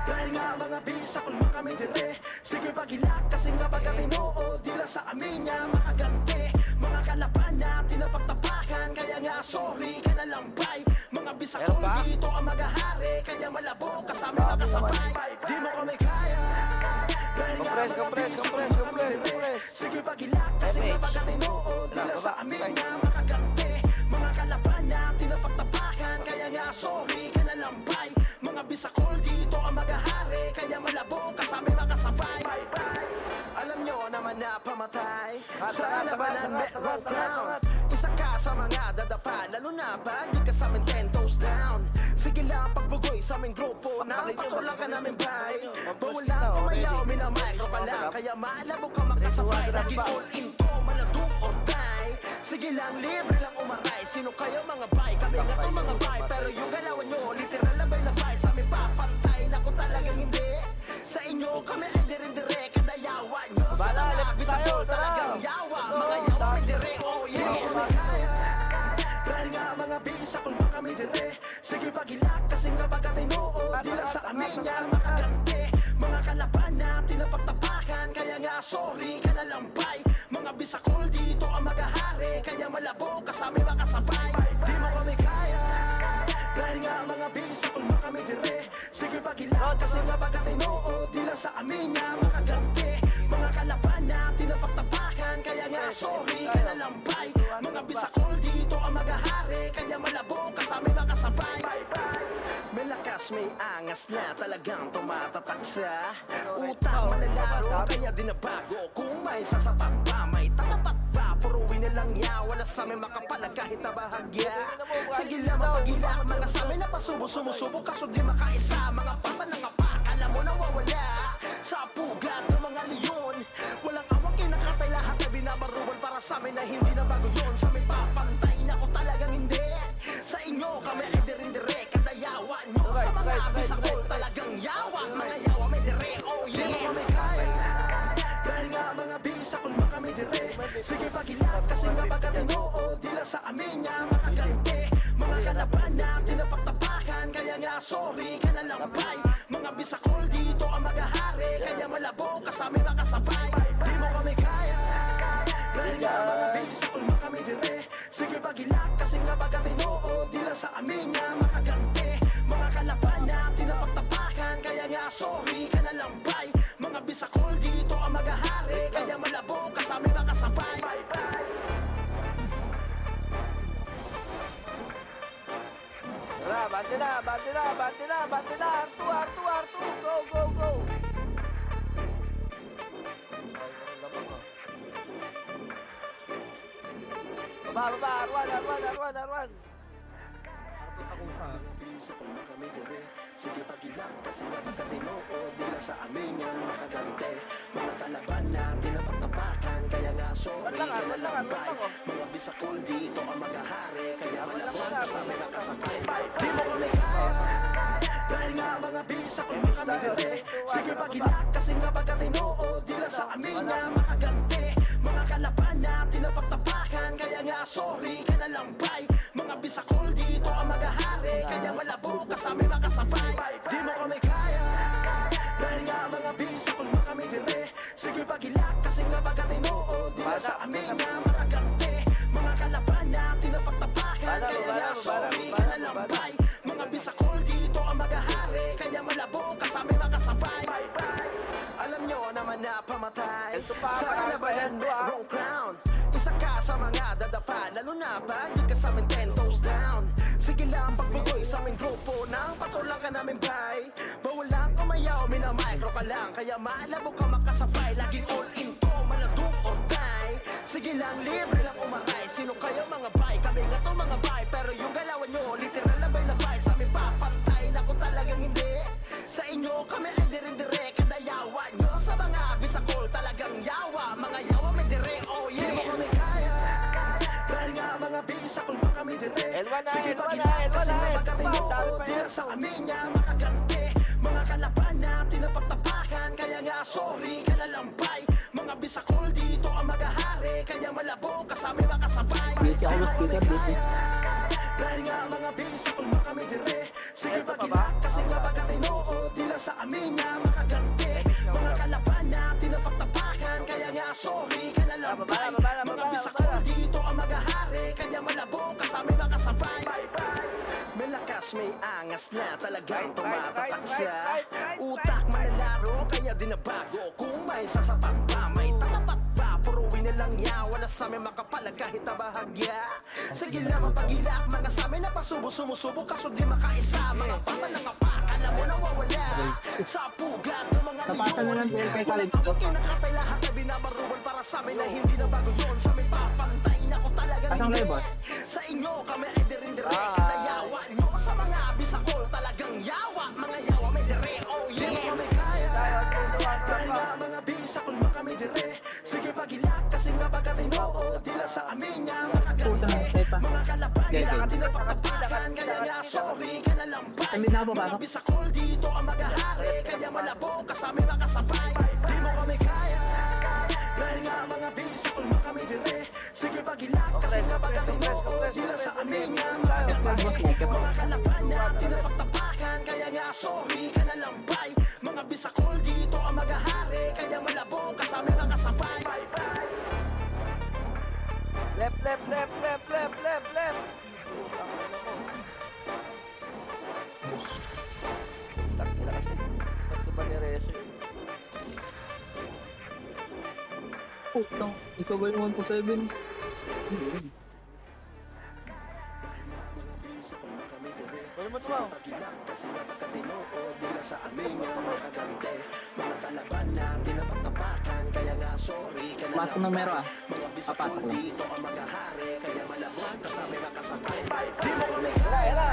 dahil nga mga bisakol mo kami dire. Sige pagilak kasi nga pagkatinood, di lang sa amin niya makaganti. Mga kalaban na tinapaktapakan, kaya nga sorry ka na lambay. Mga bisakol dito ang mag-ahari, kaya malabog kasama nakasabay. Di mo kami kaya, dahil nga mga bisakol mo kami dire. Sige pagilak kasi nga pagkatinood, di lang sa amin niya makaganti. Mga kalaban na tinapaktapakan, kaya nga sorry ka na lambay. Mga bisakol dito ang mag-ahari, kaya malabog kasama makasabay. Alam nyo naman na pamatay sa labanan merong crown. Isa ka sa mga dadapa, lalo na pag di ka sa amin 10 toes down. Sige lang pagbugoy sa aming grupo, nang patulang ka namin bay. Bawal lang kumayaw, minamicro ka lang, kaya malabog ka makasabay. Laging all into, maladong or die. Sige lang, libre lang umaray. Sino kayo mga bay? Kami nga to mga bay. Pero yung galawan nyo, literal labay-labay. Sa amin papantay na kung talagang hindi. Sa inyo kami ay dire-dire. Kadayawa nyo sa mga bisako talagang yawa. Mga yawa may dire, oh yeah. Kami kaya, dahil nga mga bisakol mo kami dire. Sige pagilak kasi nga pagkatinood, di lang sa amin niya makaganti. Mga kalaban na tinapaktapakan, kaya nga sorry ka na lambay. Mga bisakol dito ang mag-ahari, kaya malabog kasama makasabay. Di mo kami kaya, dahil nga mga bisakol mo kami dire. Sige pagilak kasi nga pagkatinood, di lang sa amin niya makaganti. Mga kalaban na tinapaktapakan, kaya nga sorry ka na lambay. Mga bisakol dito ang mag-ahari, kaya malabog kasama makasabay. May lakas, may angas na talagang tumatataksa. Utak malalaro, kaya di na bago. Kung may sasapat pa, may tatapat pa. Puruin na lang ya, wala sa amin makapalag kahit na bahagya. Sige lang mapagilak, mga sa amin na pasubo-sumusubo, kaso di makaisa. Mga pata ng apak, alam mo nawawala sa pugat ng mga leon. Walang awang kinakatay, lahat na binabaruwal para sa amin na hindi na bago yun. Sa amin papantay na ko talagang hindi. Sa inyo kami ay dire-dire, kadayawa nyo. Sa mga bisakol talagang yawa. Mga yawa may dire, oh yeah. Di mo kami kaya, dahil nga mga bisakol mo kami dire. Sige pagilak kasi nga pagkatinood, di lang sa amin niya makaganti. Mga kalaban na tinapaktapakan, kaya nga sorry ka na lambay. Mga bisakol dito ang mag-ahari, kaya malabog kasama makasabay. Di mo kami kaya, dahil nga mga bisakol mo kami dire. Sige pagilak kasi nga pagkatinood, di lang sa amin niya makaganti. Mga kalaban na tinapaktapakan, kaya nga sorry ka na lambay. Mga bisakol dito ang mag-ahari, kaya malabog kasama makasabay. Tara, bante na. Artu. Go. Baba, Arwan. Bisakol mo kami dire. Sige pagilak kasi nga pagkatinood, di lang sa amin yan makaganti. Mga kalaban na tinapaktapakan, kaya nga sorry ka na lambay. Mga bisakol dito ang mag-ahari, kaya malabog kasama makasabay. Di mo kami kaya, dahil nga mga bisakol mo kami dire. Sige pagilak kasi nga pagkatinood, di lang sa amin yan makaganti. Mga kalaban na tinapaktapakan, kaya nga sorry ka na lambay. Mga bisakol dito ang mag-ahari, kaya malabog kasama makasabay. Di mo kami kaya, dahil nga mga bisakol mo kami dire. Sige pagilak kasi nga pagkatinood, di lang sa amin nga makaganti. Mga kalaban na tinapaktapakan, kaya nga sorry ka na lambay. Mga bisakol dito ang mag-ahari, kaya malabog kasama makasabay. Alam nyo naman na pamatay sa labanan merong crown. Isa ka sa mga dadapa, lalo na pag di ka sa amin 10 toes down. Sige lang pagbugoy sa aming grupo, nang patulang ka namin bay. Bawal lang kumayaw, minamicro ka lang, kaya malabog ka makasabay. Laging all into, maladong or die. Sige lang, libre lang umaray. Sino kayo mga bay? Kami nga to mga bay. Pero yung galawan nyo, literal labay-labay. Sa amin papantay na kung talagang hindi. Sa inyo kami ay dire-dire, kadayawa nyo. Sa mga Sige L1, pagilak kasi nga L1. pagkatinood Dami pa Dila yan. sa amin niya makaganti Mga kalaban na tinapagtapakan Kaya nga sorry ka na lampay Mga bisakol dito ang magahari Kaya malabo kasama makasabay Busy ako with speaker, busy. Dahil nga mga bisakol makami dire Sige Eto pa ba? pagilak kasi nga pagkatinood Dila sa amin niya makaganti Mga kalaban na tinapagtapakan Kaya nga sorry ka na lampay Mga bisakol dito ang magahari Kaya malabo kasama makasabay May lakas may angas na talagang tumatataksa Utak manlalaro kaya di na bago Kung may sasapat pa may tatapat pa Puruin na lang ya Wala sa amin makapalag kahit na bahagya Sige lang mapagilak mga sa amin na pasubo Sumusubo kaso di makaisa Mga pata ng kapak alam mo nawawala Sa pugat ng mga Napasa na lang leon kay Walang Calipso. awang kinakatay lahat na binabaruan Para sa amin na hindi na bago yun Sa amin papantay na ko talagang Asang hindi live, boss? Sa inyo kami ay dirindire Kada yawa nyo sa mga bisakol Talagang yawa Mga yawa may dire Oh yeah kami kaya Dahil nga mga bisakol makami dire Sige pagilak kasi nga pagkatinood Dila sa amin niya makaganti Mga kalaban na tinapagtapakan Kaya nga sorry ka na lampay Tambid na ako, Mga pasok. bisakol dito ang magahari Kaya malabo kasama makasabay Di mo kami kaya Dahil nga mga bisakol makami dire Sige pagilak kasi nga pagkatinood Dila sa amin niya makaganti Mga kalaban na tinapagtapakan Kaya nga sorry ka na lampay Mga bisakol dito ang magahari Kaya malabo kasama makasabay Left. Ang ano mo. Takila kasi. Ba't ba ni Rezo yun? Putang, isabay mo 127. Ano mo naman? Pagilak kasi nga pagkatinood Dila sa amin nga makaganti Mga kalaban na tinapagtapakan Kaya nga sorry ka na Pasok ng mero, ah. Mga bisakol Papasok lang. dito ang magahari Kaya malabot kasama makasabay Di mo kami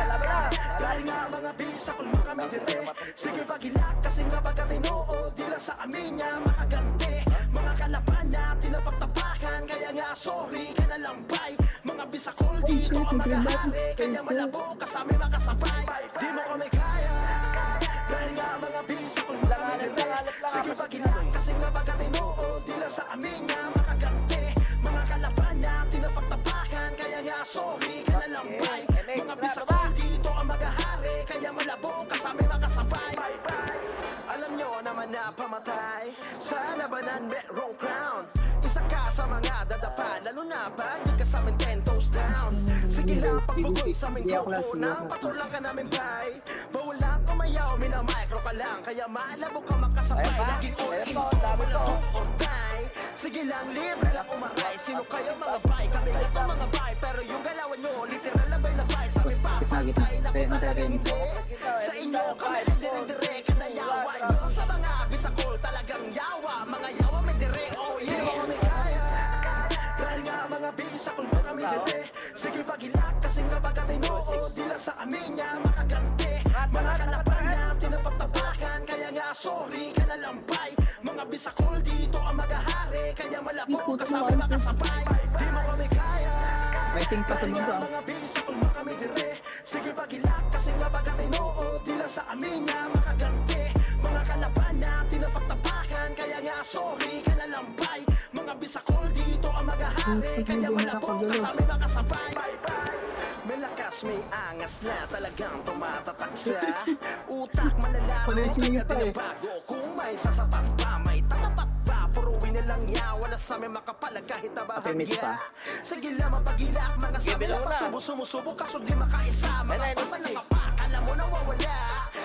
Laban na! dahil nga mga bisakol makami dire Sige pagilak kasi nga pagkatinood Dila sa amin niya makaganti Mga kalaban na tinapagtapakan Kaya nga sorry ka na lampay Mga bisakol dito ang magahari Kaya malabo kasama makasabay Di mo kami kaya Dahil nga mga bisakol makami dire Sige pagilak kasi nga pagkatinood Dila sa amin niya makaganti Mga kalaban na tinapagtapakan Kaya nga sorry ka na lampay Mga bisakol dito ang magahari Kaya malabo kasama makasabay Alam nyo naman na pamatay Sa labanan merong crown Isa ka sa mga dadapa Lalo na pag di ka sa amin 10 toes down Sige lang pagbugoy sa aming grupo Nang patulang ka namin bay Bawal lang umayaw minamicro ka lang Kaya malabo ka makasabay Ayun pa, Laging all ayun in pa, ang dami wala to. do or die Sige lang libre lang umaray Sino kayo mga bay Kami nga to mga bay Pero yung galawan nyo literal lang bay labay Sa aming papantay na ko talagang hindi Sa inyo kami ay dire-dire Kada yawa nyo sa mga bisakol Talagang yawa Mga yawa may dire Oh yeah Di mo kami kaya Dahil nga mga bisakol mo kami dire Sige pagilak kasi nga pagkatinood Dila sa amin niya makaganti Mga kalaban na tinapagtapakan Kaya nga sorry ka na lampay Mga bisakol dito ang magahari Kaya malabo kasama makasabay Di mo kami kaya Racing pa sa dahil mundo, nga ah. mga bisakol mo kami dire Sige pagilak kasi nga pagkatinood Dila sa amin niya makaganti Mga kalaban na tinapagtapakan Kaya nga sorry ka na lampay Mga bisakol dito ang magahari Kaya malabo kasama makasabay May lakas may angas na talagang tumatataksa Utak malalaro kaya di na bago Kung may sasapat pa may tatapat pa Puruin na lang ya Wala sa amin makapalag kahit na Pimit bahagya pa. Sige lang mapagilak mga sabi Bibilang na na. pasubo-sumusubo Kaso di makaisa Mga Ay, pata ay, ng kapak Alam mo nawawala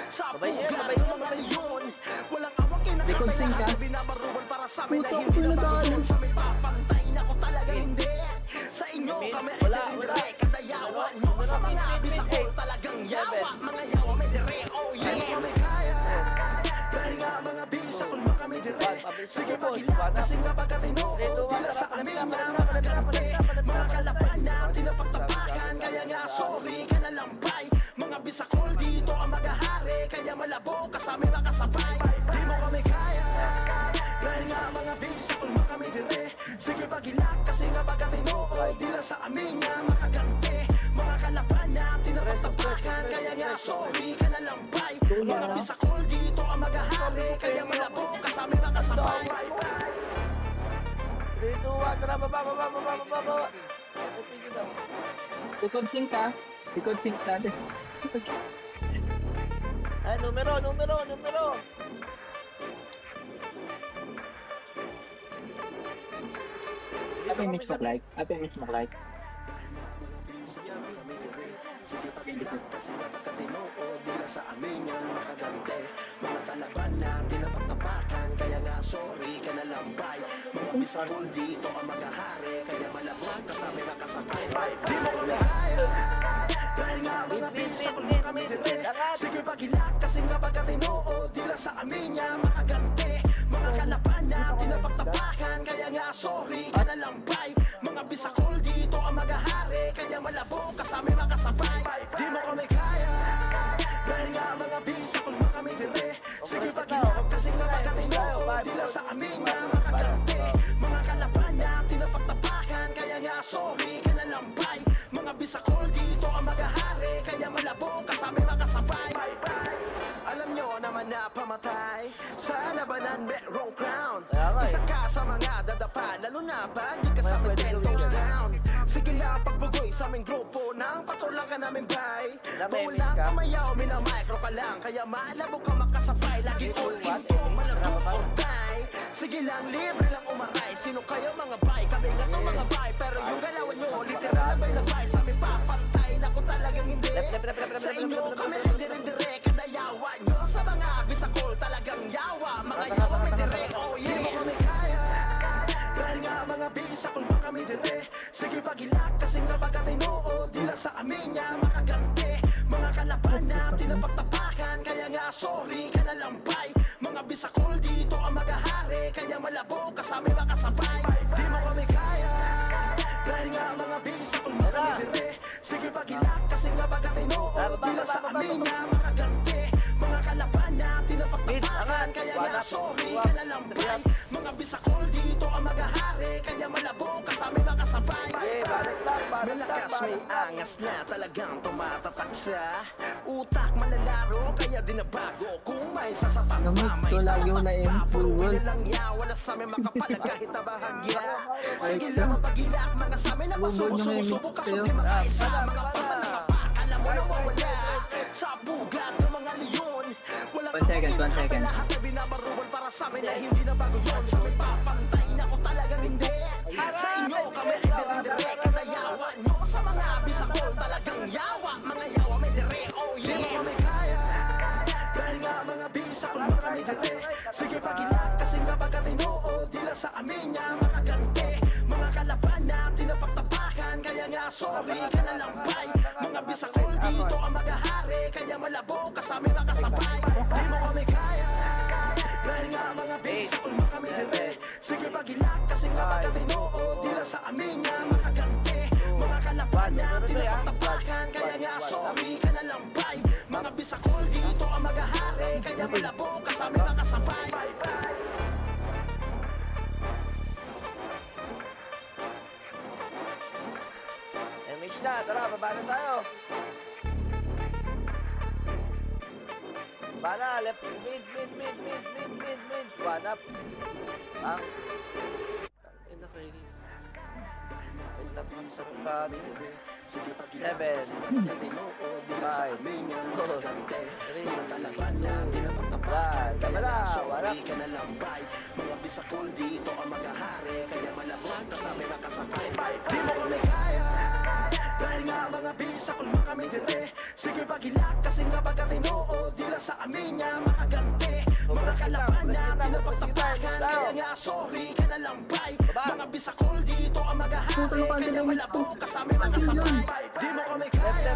Sa Sabay yan, pugat sabay ng yan, mga sabay. leon Walang awang Likod kinakatay sync, lahat ah. na binabaruan Para sa amin na Puto, hindi na puno bago tayo. yun Sa amin papantay na ko talagang hindi Sa inyo Min, kami ay wala, dire-dire wala. Kada yawa nyo sa Min, mga min, min, bisakol min. Talagang Seven. yawa Mga yawa may dire Oh yeah Di mo kami kaya Dahil nga mga bisakol mo kami dire Sige pagilak kasi nga pagkatinood Dila sa amin na makaganti Mga kalaban na tinapagtapakan Kaya nga sorry ka na lampay Mga bisakol dito ang magahari Kaya malabo kasama makasabay Di mo kami kaya Dahil nga mga bisakol mo kami dire Sige pagilak kasi nga pagkatinood Dila sa amin na makaganti Mga kalaban na napagtapakan. Kaya nga sorry ka na lang bay. Mga bisakol dito ang maghahari. Kaya malabo ka sa aming makasabay. 3, 2, 1, tara, baba. Ipin nyo daw. Record sync ka. Record sync natin. Ay, numero. Apa yung Mitch McLeod? Sige pagilak kasi napagkatinood nila sa amin yan makagante. Mga kalaban natin na pagtapakan. Kaya nga sorry ka na lang bay. Mga bisakol dito ang maghahari. Kaya malabog ka sa aming makasabay. Di mo kami kaya. Dahil nga mga bisakol mo kami dire. Sige pagilak kasi napagkatinood nila sa amin yan makagante. Mga kalaban natin na pagtapakan. Kaya nga sorry ka na lang bay. Mga bisakol dito ang maghahari. Kaya malabog ka sa aming makasabay. Di mo kami kaya. Dahil nga mga bisakol mo kami dire. Sige pagilak kasi napagkatinood nila sa amin yan makagante. Mga kalaban natin na pagtapakan. Kaya nga sorry ka na lang bay. Mga bisakol dito ang maghahari. Kaya malabog ka sa aming makasabay. Alam nyo naman na pamatay. Sa labanan merong crown. Isa ka sa mga dadapa. Lalo na pag di ka sa amin 10 toes down. Sige lang pagbugoy sa aming grupo. Nang patulang ka namin bay. Bawal lang kumayaw, minamicro ka lang. Kaya maalabog ka makasabay. Lagi all in to, malabo or die. Sige lang, libre lang umaray. Sino kayo mga bay? Kami nga to mga bay. Pero yung galawan nyo, literal na bay labay. Sa amin papantay na ko talagang hindi. Sa inyo kami ay dire-dire. Kadayawa nyo sa mga bisakol talagang yawa. Mga yawa may dire, oh yeah. Di mo kami kaya. Dahil nga mga bisakol mo kami dire. Sige pagilak kasi napagkatinood nila sa amin niya makagante. Mga kalaban natin na pagtapakan. Kaya nga sorry ka na lang bay. Mga bisakol dito ang maghahari. Kaya malabog ka sa aming makasabay. Di mo kami kaya. Dahil nga mga bisakol mo kami dire. Sige pagilak kasi napagkatinood nila sa amin niya makagante. Mga kalaban natin na pagtapakan. Kaya nga sorry ka na lang bay. Mga bisakol dito ang maghahari. Kaya malabog ka sa aming makasabay. May lakas, may angas na talagang tumatatak sa utak malalaro. Kaya di na bago kung may sasapat pa. May papuro nilang yawa na sa aming makapalag kahit na bahagya. Sige lang mapagilak mga sa amin na masubo-subo kaso di makaisa. Mga pata na mapakala mo nawawala sa bugat ng mga leon. Wala 1 second. lahat na binabaruan para sa amin na hindi na bago yun. Sa amin papantay na ko talagang hindi. Sa inyo kami ay dire-dire. Kadayawa nyo sa mga bisakol talagang yawa. Mga yawa may dire, oh yeah. Di mo kami kaya. Dahil nga mga bisakol mo kami dire. Sige pagilak kasi napagkatinood nila sa amin niya makagante. Mga kalaban natin na pagtapakan. Kaya nga sorry ka na lang bay. Mga bisakol dito ang maghahari. Kaya malabog ka sa aming makasabay. Di mo kami kaya. Dahil nga mga bisakol mo kami dire. Sige pagilak kasi napagkatinood nila sa amin niya makagante. Mga kalaban natin na pagtapakan. Kaya nga sorry ka na lang bay. Mga bisakol dito ang maghahari. Kaya malabog ka sa aming makasabay. MH na, tara, baba na tayo. Baba na, left, mid. One up. Ang. Ina kayo. Wait lang, ang sakit ka. 7, 5, 4, 3, 2, 1. Tama na, one up. Ka na lang bay. Mga bisakol dito ang maghahari. Kaya malabog ka sa aming makasabay. Di mo kami kaya. Dahil nga mga bisakol mo kami dire. Sige pagilak kasi napagkatinood nila sa amin niya makagante. Mga kalaban natin na pagtapakan. Kaya nga sorry ka na lang bay. Mga bisakol dito ang maghahari. Kaya malabog ka sa aming makasabay. Di mo kami kaya.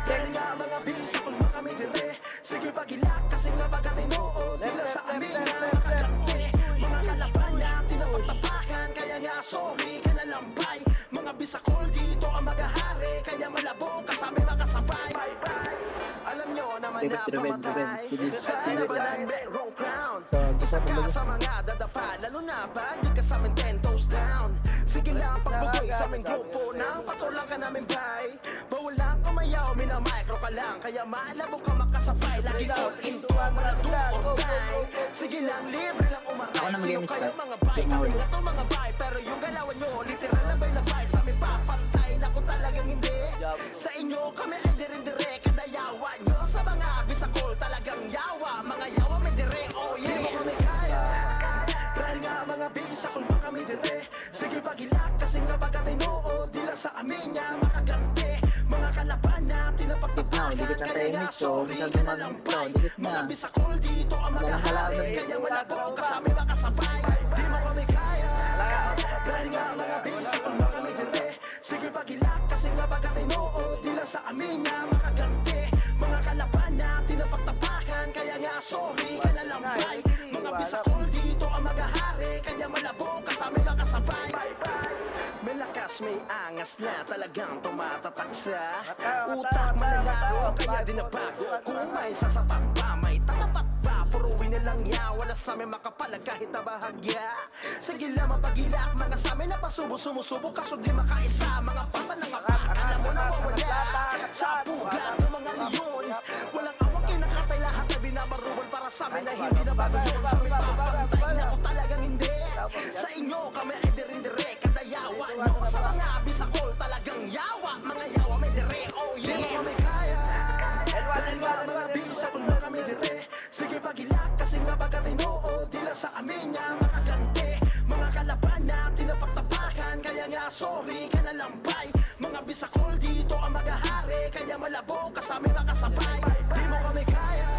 Dahil nga mga bisakol mo kami dire. Sige pagilak kasi napagkatinood nila sa amin niya makagante. Mga kalaban natin na pagtapakan. Kaya nga sorry ka na lang bay. Mga bisakol dito ang maghahari. Kaya malabog ka sa aming makasabay. Alam nyo naman na pamatay. Sa labanan merong crown. Isa ka sa mga dadapa. Lalo na pag di ka sa amin 10 toes down. Sige lang pagbugoy sa aming grupo. Nang patulang ka namin bay. Bawal lang kumayaw, minamay ka lang, kaya malabo ka makasabay. Lagi all into ang mga do or die. Sige lang, libre lang Ako umaray. na Sino mag-gamit kayo ka? mga bay? Kami nga to mga bay. Pero yung galawan nyo, literal labay-labay. Sa amin papantay, naku talagang hindi. Sa inyo kami ay dire-dire. Kadayawa nyo sa mga bisakol, talagang yawa. Mga yawa may dire, oh yeah. Di mo kami kaya. Dahil nga mga bisakol pa kami dire. Sige pagilak kasi nga pagkatinood. Di lang sa amin niya makaganti. Mga kalaban na tinapagtapakan. Dikit na Kaya nga tahimik, so, sorry masyado ka na naman lang ito, bay. dikit na. Mga bisakol dito ang Walang magahari. halaman. Kaya malabog kasama makasabay. Di mo kami kaya. Dahil nga mga bisakol pa kami dire. Sige pagilak kasi nga pagkatinood. Di lang sa amin niya makaganti. Mga kalaban na tinapagtapakan. Kaya nga sorry ka na lang bay. Mga bisakol dito ang magahari. Kaya malabog kasama makasabay. May lakas, may angas na talagang tumatatak sa utak malalaro, kaya di na bago. Kung may sasapat pa, may tatapat pa. Puruin na lang ya, wala sa amin makapalag kahit na bahagya. Sige lang mapagilak, mga sa amin na pasubo, sumusubo kaso di makaisa. Mga pata ng apak, alam mo na wawala sa pugat ng mga leon. Walang awang kinakatay, lahat na binabaruan para sa amin na hindi na bago yun. Sa amin papantay na ko talagang hindi. Sa inyo kami ay dirindire, kadayawa nyo sa mga bisakol, talagang yawa. Mga yawa may dire, oh yeah. Di mo kami kaya. Dahil nga mga bisakol na kami dire. Sige pagilak kasi nga pagkatinood. Di lang sa amin niya makaganti. Mga kalaban na tinapagtapakan. Kaya nga sorry ka na lang bay. Mga bisakol dito ang magahari. Kaya malabog kasama makasabay. Di mo kami kaya.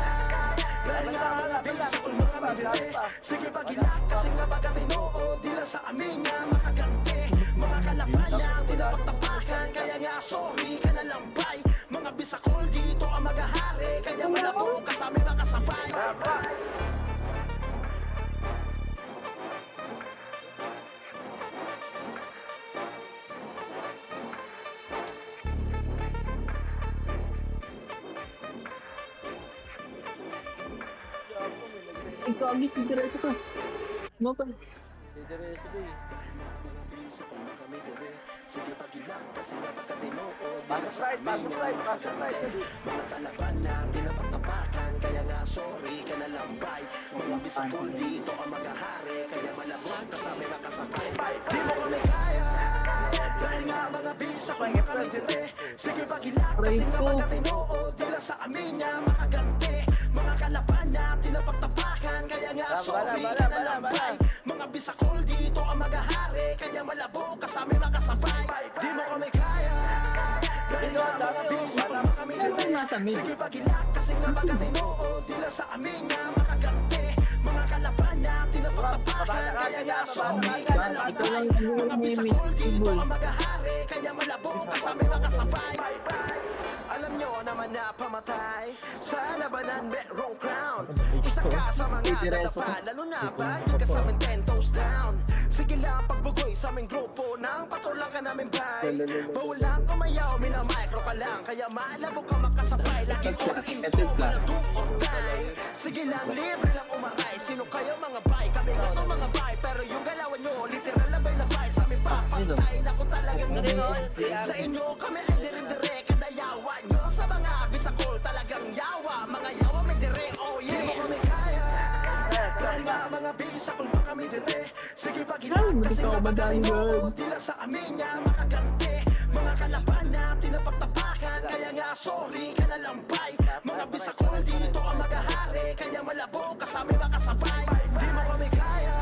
Dahil nga mga bisakol na kami dire. Sige pagilak kasi nga pagkatinood. Di lang sa amin niya makaganti. Mga kalaban na tinapagtapakan. Kaya nga sorry ka na lang bay. Mga bisakol dito ang magahari. Kaya malabog kasama makasabay. Ikaw, agis, diretso ka. Ano pa? Didiretso ko eh. Sige pagilak kasi nga pagkatinood. Pasok right, pasok right, pasok right. Mga kalaban na tinapagtapakan. Kaya nga sorry ka na lang bay. Mga bisakol dito ang magahari. Kaya malabog kasama makasabay. Di mo kami kaya. Dahil nga mga bisakol na kami dire. Sige pagilak kasi nga pagkatinood. Di lang sa amin niya makaganti. Mga kalaban na tinapagtapakan. Kaya nga sorry ka na lang bay. Mga bisakol dito ang magahari. Kaya malabog kasama makasabay. Di mo kami kaya. Dahil nga mga bisakol na kami dire. Nasa mid. Sige pagilak kasi nga pagkatinood. Di lang sa amin niya makaganti. Mga kalaban na tinapagtapakan. Kaya nga sorry ka na lang Ikaw lang bay. yung Mga may bisakol dito ball. ang magahari. Kaya malabog kasama makasabay. Alam nyo naman na pamatay sa labanan merong crown. Isa ka sa mga nadapa, lalo na pag ikasaming 10 toes down. Sige lang pagbugoy sa aming grupo nang patulang ka namin bay. Bawalang kumayaw, minamicro ka lang. Kaya malabo ka makasabay. Lagi all info, maladong or die. Sige lang, libre lang umaray. Sino kayo mga bay? Kami nga to mga bay. Pero yung galawan nyo, literal labay-labay. Sa aming papantay, naku talagang hindi. Sa inyo kami ay dire-dire. Kadayawa nyo sa mga bisakol, talagang yawa. Mga yawa may dire, oh yeah. Di mo kami kaya. Dahil nga mga bisakol pa kami dire. Sige pagilak kasi nga pagkatinood. Di lang sa amin niya makaganti. Mga kalaban na tinapagtapakan. Kaya nga sorry ka na lang bay. Mga bisakol dito ang magahari. Kaya malabog kasama makasabay. Di mo kami kaya.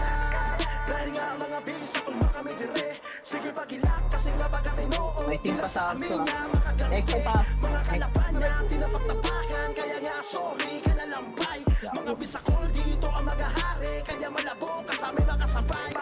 Dahil nga mga bisakol pa kami dire. Sige pagilak kasi nga pagkatinood. May Di lang simpa sa sa amin ako. niya makaganti. Extra pa. Mga kalaban na tinapagtapakan. Kaya nga sorry ka na lang bay. Mga bisakol dito ang magahari. Kaya malabog kasama makasabay.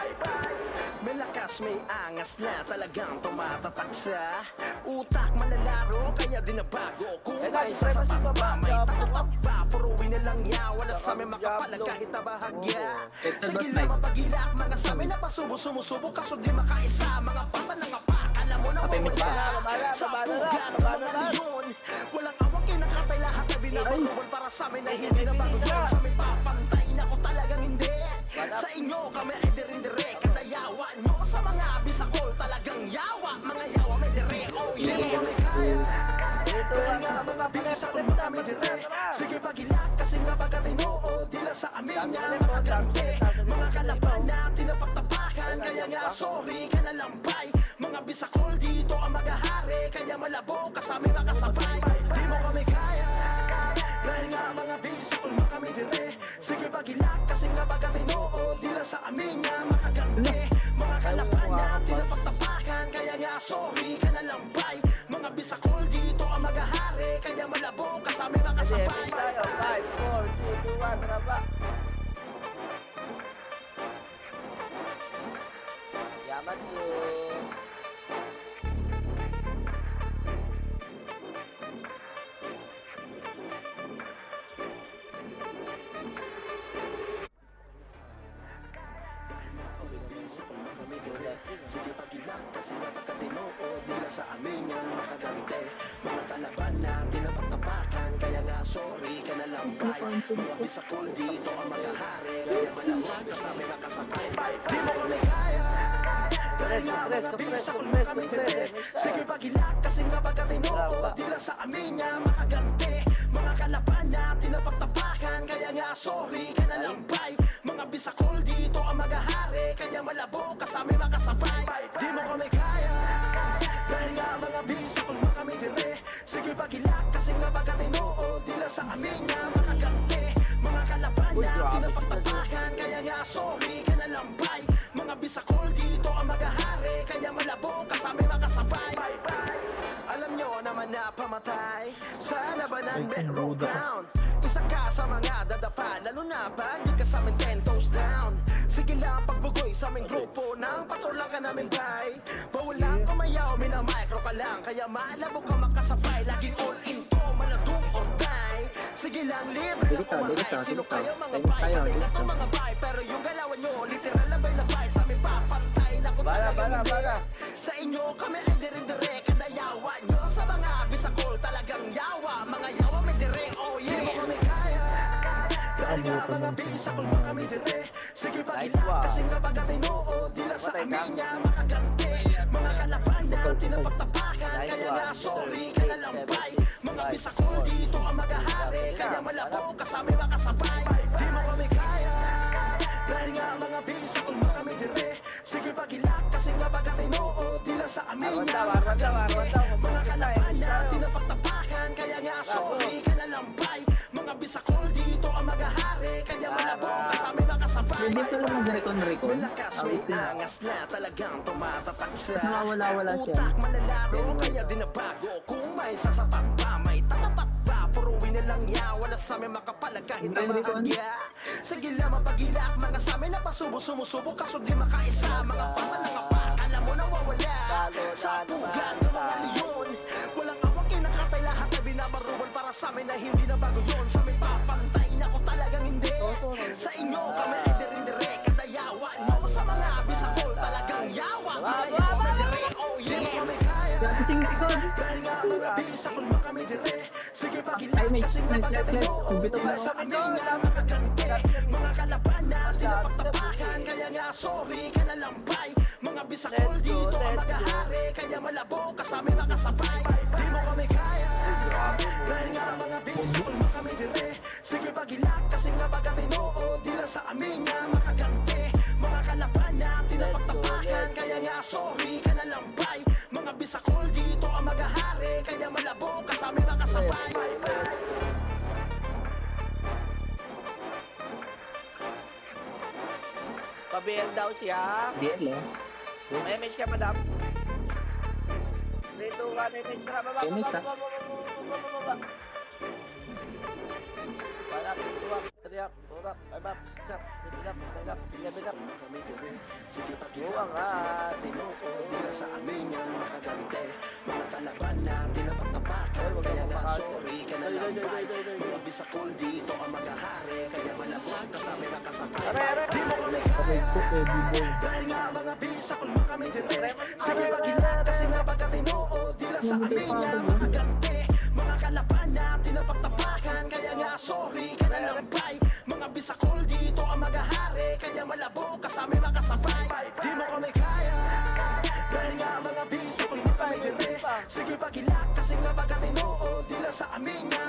May lakas, may angas na talagang tumatatak sa utak malalaro. Kaya di na bago. Kung may sasapat pa, may tatapat pa. Puruin na lang ya, wala sa amin makapalag kahit na bahagya. Sige lang mapagilak, mga sa amin na pasubo, sumusubo kaso di makaisa. Mga pata ng apak, alam mo na wawala sa pugat ng mga leon. Walang awang kinakatay, lahat na binabaruan para sa amin na hindi na bago yun. Sa amin papantay na ko talagang hindi. Sa inyo kami ay dirindire. Kadayawa nyo sa mga bisakol, talagang yawa. Mga yawa may dire, oh yeah. Di mo kami kaya. Dahil nga mga bisa kung makami dire. Sige pagilak kasi nga baga tinuod dila sa amin nga makaganti. Mga kalaban na tinapaktapakan, kaya nga sorry ka na lambay. Mga bisakol dito ang magahari, kaya malabo kasami makasabay. Di mo kami kaya, dahil nga mga bisakol makami dire. Sige pagilak kasi nga baga tinuod dila sa amin nga makaganti. Mga kalaban na tinapaktapakan, kaya nga sorry ka na lambay. Mga bisakol dito ang magahari, kaya malabo kasami makasabay. 5, 4, 3, 2, 1, tara ba? Yamatsu. Sige pagilak kasi nga pagkatinuod nila sa amin yang makagante. Mga kalaban na tinapaktapakan, kaya nga sorry ka na lambay. Mga bisakol dito ang magahari, kaya malamang kasami makasabay. Di mo kami kaya, dahil nga mga bisakol makami dire. Sige pagilak kasi nga pagkatinuod nila sa amin yang makagante. Mga kalaban na tinapaktapakan, kaya nga sorry ka na lambay. Mga bisakol dito ang magahari, kaya malabo kasami makasabay. Di mo kami kaya, dahil nga mga bisakol makami dire. Sige pagilak kasi nga pagkatinuod nila sa amin nga makaganti. Mga kalaban na tinapaktapakan, kaya nga sorry ka na lambay. Mga bisakol dito ang magahari, kaya malabo kasami makasabay. Alam nyo naman na pamatay sa labanan meron ground. Isa ka sa mga dadapa, lalo na pag di ka sa amin 10 toes down. Sige lang pagbugoy sa aming grupo, nang patulang ka namin bay. Bawal lang kumayaw, minamicro ka lang, kaya malabo ka makasabay. Laging all in to, maladong or die. Sige lang, libre lang kumakay. Sino kayo mga bay? Kami nga to mga bay. Pero yung galawan nyo, literal labay-labay. Sa amin papantay, naku talagang hindi. Sa inyo kami ay dire-dire. Kada yawa nyo sa mga bisakol, talagang yawa. Mga yawa may dire, oh yeah. Di mo kami kaya, dahil nga mga bisakol mo kami dire. Sige pagilak kasi nga pagkatinuod nila sa amin nga makaganti. Mga kalaban na tinapaktapakan, kaya nga sorry ka na lambay. Mga bisakol dito ang magahari, kaya malabo kasami makasabay. Di mo kami kaya, dahil nga mga bisakol mo kami dire. Sige pagilak kasi nga pagkatinuod nila sa amin nga makaganti. Mga kalaban na tinapaktapakan, kaya nga sorry ka na lambay. Mga bisakol dito ang magahari, kaya malabo kasami makasabay. Hindi pala mag-recon-recon. Malakas may angas na talagang tumatatak sa Nawawala-wala siya. utak malalaro, kaya di na bago. Kung may sasapat pa, may tatapat pa. Puruwi na lang ya, wala sa amin makapalag kahit na bahagya. Sige lang mapagilak, mga sa amin na pasubo, sumusubo kaso di makaisa. Mga pata na nga pa, alam mo nawawala sa pugad ng mga leon. Walang awang kinakatay, lahat na binabaruan para sa amin na hindi na bago yun. Sa amin papantay na ko talagang hindi. Sa inyo kami ay dire-dire, kada yawa nyo sa mga bisakol talagang yawa. Mga yawa may dire, oh yeah. Di mo kami kaya, dahil nga mga bisakol mo kami dire. Sige pagilak Ay, may kasi nga flat. pagkatinuod Bito nila mo. sa amin nga makaganti. Mga kalaban na tinapaktapakan, kaya nga sorry ka na lambay. Mga bisakol dito ang magahari, kaya malabo kasami makasabay. Di mo kami kaya, dahil nga mga bisakol mo kami dire. Sige pagilak kasi nga pagkatinuod nila sa amin nga makaganti. Mga kalaban na tinapaktapakan, kaya nga sorry ka na lambay. Mga bisakol dito ang magahari, kaya malabo kasami makasabay. Pabiyel daw siya. DL eh. May message ka, madam. Dito ka na yung tara, baba. One up, two up, three up, four up, five up, six up, seven up, nine up, 11 up. Sige pagilak kasi nga pagkatinuod nila sa amin yang makaganti. Mga kalaban na tinapaktapakan, kaya nga sorry ka na lambay. Mga bisakol dito ang magahari, kaya malamang kasami makasabay. Di mo kami kaya, dahil nga mga bisakol mo kami dire. Sige pagilak kasi nga pagkatinuod nila sa amin yang makaganti. Mga kalaban na tinapaktapakan, kaya nga sorry ka na lambay. Mga bisakol dito ang magahari, kaya malabo kasami makasabay. Di mo kami kaya, dahil nga mga bisakol mo kami dire. Sige pagilak kasi nga pagkatinuod nila sa amin nga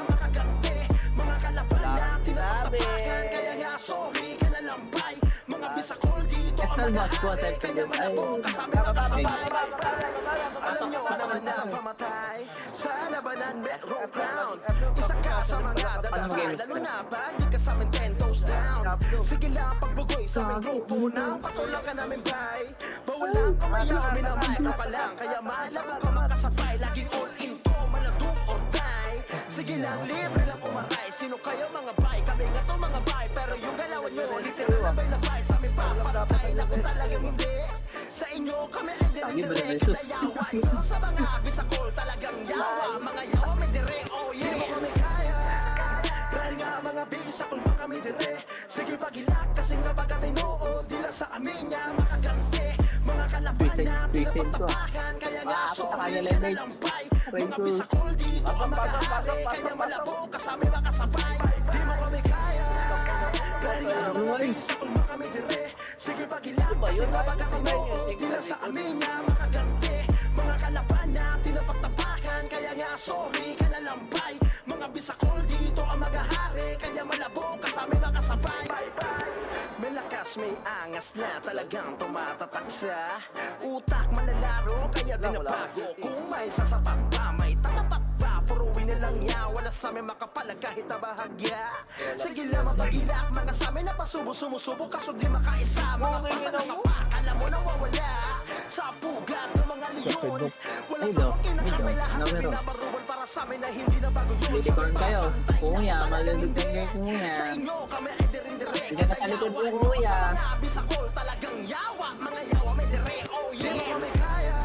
Personal boss ko, self-defense. Ay, Alam nyo naman na pamatay sa labanan, merong crown. Isa ka sa mga dadapa, lalo na pag di ka sa amin 10 toes down. Sige lang pagbugoy sa aming grupo na patulang ka namin bay. Bawal lang kumayaw, minamay ka lang, kaya malabo ka makasabay. Laging all in to, maladong or die. Sige lang, libre lang umaray. Sino kayo mga bay? Kami nga to mga bay. Pero yung galawan nyo, literal na bay labay. Sa amin papatay na kung talagang hindi. Sa inyo kami ay dire-dire. Kadayawan nyo sa mga bisakol. Talagang yawa, mga yawa may dire. Oh yeah, di mo kami kaya. Dahil nga mga bisakol pa kami dire. Sige pagilak kasi nga pagkatinood. Di na sa amin niya makaganti. Mga kalaban na tinapagtapakan. Kaya nga sorry ka na lampay. Mga bisakol dito ang mag-ahari. Kaya malabo kasami makasabay. Di mo kami kaya. Dahil nga mga bisakol pa kami dire. Sige pagilak kasi nga pagkatinood. Di na sa amin niya makaganti. Mga kalaban na tinapagtapakan. Kaya nga sorry ka na lampay. Mga bisakol dito ang mag-ahari. Kaya malabo kasami makasabay. May lakas, may angas na talagang tumatatak sa utak malalaro. Kaya din nabago kung may sasapat pa, may tatapat pa. Puruin na lang niya, wala sa amin makapalag kahit na bahagya. Sige lang mapagilak, mga sa amin na pasubo-sumusubo. Kaso di makaisa, mga patanangapak. Alam mo nawawala sa pugat ng mga leon. Wala Ay, pa do. akong kinakabay lahat. Medyo, Binabaruan para sa amin na hindi na bago yun. Unicorn kayo. Kuya, malulog kayo kuya. Sa inyo kami ay dire-dire. Hindi ka nakalikod po kuya. Mga bisakol talagang yawa. Mga yawa may dire. Oh yeah, di mo kami kaya.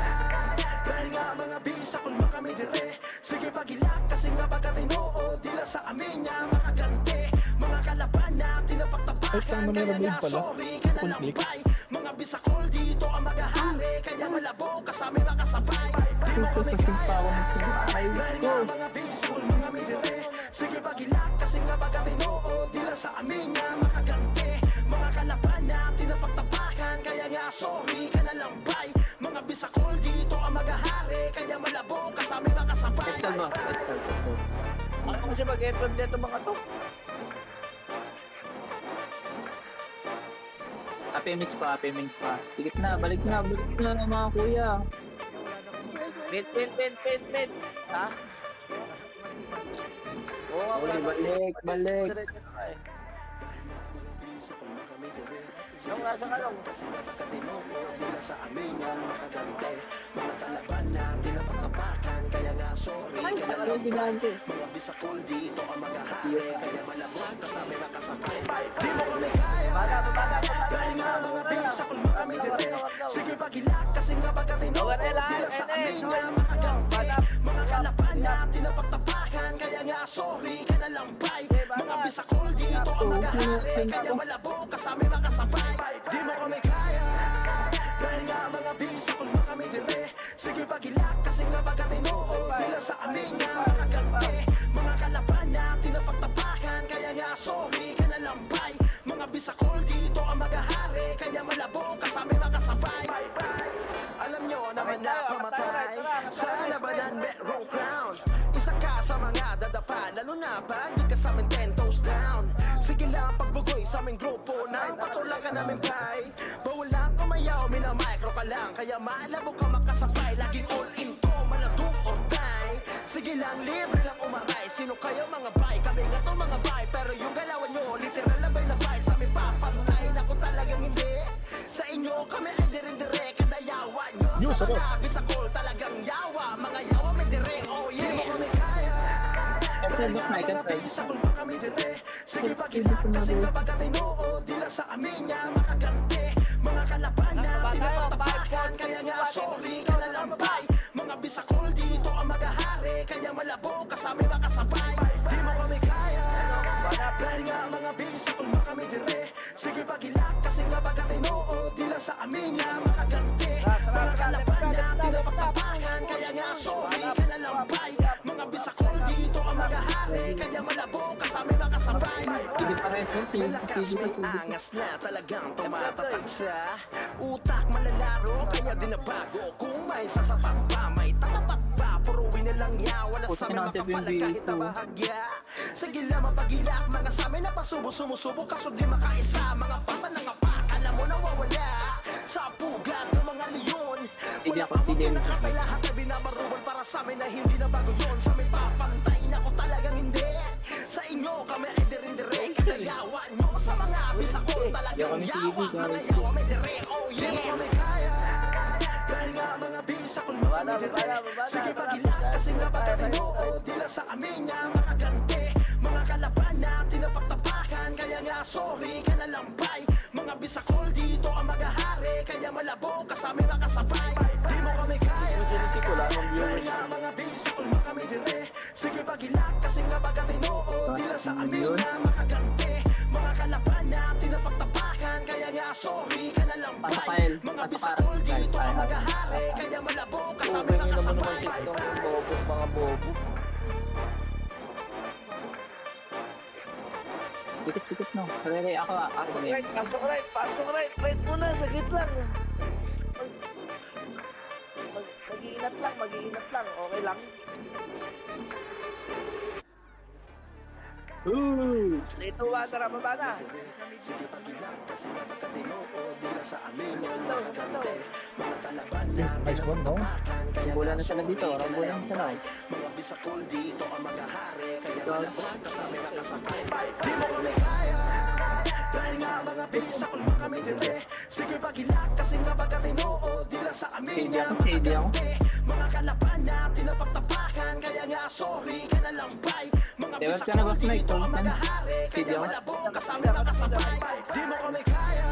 Dahil nga mga bisakol mo kami dire. Sige pagilak kasi nga pagkatinood. Di na sa amin niya makaganti. Mga kalaban na tinapagtapakan. Kaya nga sorry ka na lampay. Mga bisakol dito ang mag-ahari. Kaya malabo kasami makasabay. Di mo kami kaya. Dahil nga mga bisakol mo kami dire. Sige pagilak kasi nga pagkatinood. Di na sa amin niya makaganti. Mga kalaban na tinapagtapakan. Kaya nga sorry ka na lampay. Mga bisakol dito ang mag-ahari. Kaya malabo kasami makasabay. Excel boss, Excel. Ano kasi mag-FM dito mga to? Happy mix pa, happy mix pa. Sige na, balik na mga kuya. Mid. Ha? Oo nga, wala. Balik. Diretso na ka eh. Yung nasa ka lang. Kasi napakatinood, di na sa amin yan makaganti. Mga kalaban na tinapagtapakan. Kaya nga sorry ka na lampay. Mga bisakol dito ang mag-ahari. Kaya malabot kasami makasabay. Di mo kami kaya. Dahil nga mga bisakol mo kami dire. Sige pagilak kasi nga pagkatinood. Di na sa amin yan makaganti. Mga kalaban na tinapagtapakan. Kaya nga sorry ka na lampay. Mga bisakol dito ang mag-ahari. Kaya malabo kasami makasabay. Di mo kami kaya. Dahil nga mga bisakol mo kami dire. Sige pagilak kasi nga pagkatinood. Di na sa amin yan makaganti. Mga kalaban na tinapagtapakan. Kaya nga sorry ka na lampay. Mga bisakol dito ang mag-ahari. Kaya malabo kasami makasabay. Alam nyo naman na pamatay sa labanan merong crown. Isa ka sa mga dadapa, lalo na pag di ka sa amin 10 toes down. Sige lang pagbugoy sa aming grupo na patulang ka namin bay. Bawal lang kumayaw, minamicro ka lang. Kaya malabo ka makasabay. Laging all in to, maladong or die. Sige lang, libre lang umaray. Sino kayo mga bay? Kami nga to mga bay. Pero yung galawan nyo, literal labay-labay. Sa amin papantay na kung talagang hindi. Sa inyo kami ay dire-dire. Kadayawan nyo sa mga bisakol. Talagang yawa, mga yawa may dire. Oh yeah, di mo kami kaya. Excel boss, may Mga Excel. bisakol mo kami dire. Sige pagilak kasi nga pagkatinood. Di na sa amin niya makaganti. Mga kalaban na tinapagtapakan. Kaya nga sorry ka na lampay. Mga bisakol dito ang mag-ahari. Kaya malabo kasami makasabay. Di mo kami kaya. Dahil nga mga bisakol mo kami dire. Sige pagilak kasi nga pagkatinood. Di na sa amin niya makaganti. Mga kalaban na tinapagtapakan. Kaya nga sorry ka na lampay. Mga bisakol dito ang mag-ahari. Kaya malabo kasami makasabay. Sige pa rin, May lakas, may angas na talagang tumatatak sa utak malalaro. Kaya din nabago kung may sasapat pa, may tatapat pa. Puruin na lang niya, wala sa amin makapalag kahit na bahagya. Sige lang mapagilak, mga sa amin na pasubo-sumusubo. Kaso di makaisa, mga pata ng apak, alam mo nawawala. pugad ng mga leon. Sige Wala ako, pa sige. akong kinakatay lahat na binabarubal para sa amin na hindi na bago yun. Sa amin papantay na ko talagang hindi. Sa inyo kami ay dirindire. Kagayawa nyo sa mga bisakol talagang Yawa, yawa. sige, Mga sige. yawa may dire, oh yeah. Di mo kami kaya. Dahil nga mga bisakol mga Baba na, kami dire. baba na, baba na, Sige baba na. pagilak kasi nga pagkatino. Dila sa amin niya makaganti. Mga kalaban na tinapaktapakan. Kaya nga sorry ka na lambay. Mga bisakol dito ang magahari. Kaya malabo kasami makasabay. Di mo kami kaya. Opportunity ko lang ng Dahil viewers. nga mga bisakol mga kami dire. Sige pagilak kasi nga pagkatino. Dila sa amin niya makaganti. Mga kalaban na tinapaktapakan. Kaya nga sorry ka na lambay. Pasakal, Mga pasakal. bisakol dito ang Ay, ay. magahari. Kaya malabo kasami Sobrang yun naman naman makasabay. itong bobo, mga bobo. Pikit no. Sorry, ako game. Right, pasok right, pasok right. Right muna, saglit lang. Mag-iinat lang, mag-iinat lang. Okay lang. Ooh! Dito, tara, baba na. Sige pagilak kasi nga pagkatino. Dila sa amin yan Ganda, makaganti. ganda. Mga kalaban na Nice one, no? tinapaktapakan. Kaya Rambulan na nga sila dito, sorry ka rambulan na na sila. lambay. Mga bisakol dito ang magahari. Kaya Ikaw. malabot kasama makasabay. Di mo kami kaya. Dahil nga mga bisakol mga kami dire. Sige pagilak kasi nga pagkatino. Dila sa amin Sige yan ako, sige ako. makaganti. Mga kalaban na tinapaktapakan. Kaya nga sorry ka na lambay. Mga Diba, ka na, bisakol boss Mike? dito ang Kung- magahari. Sige Kaya ako. malabo kasama makasabay. Di mo kami kaya.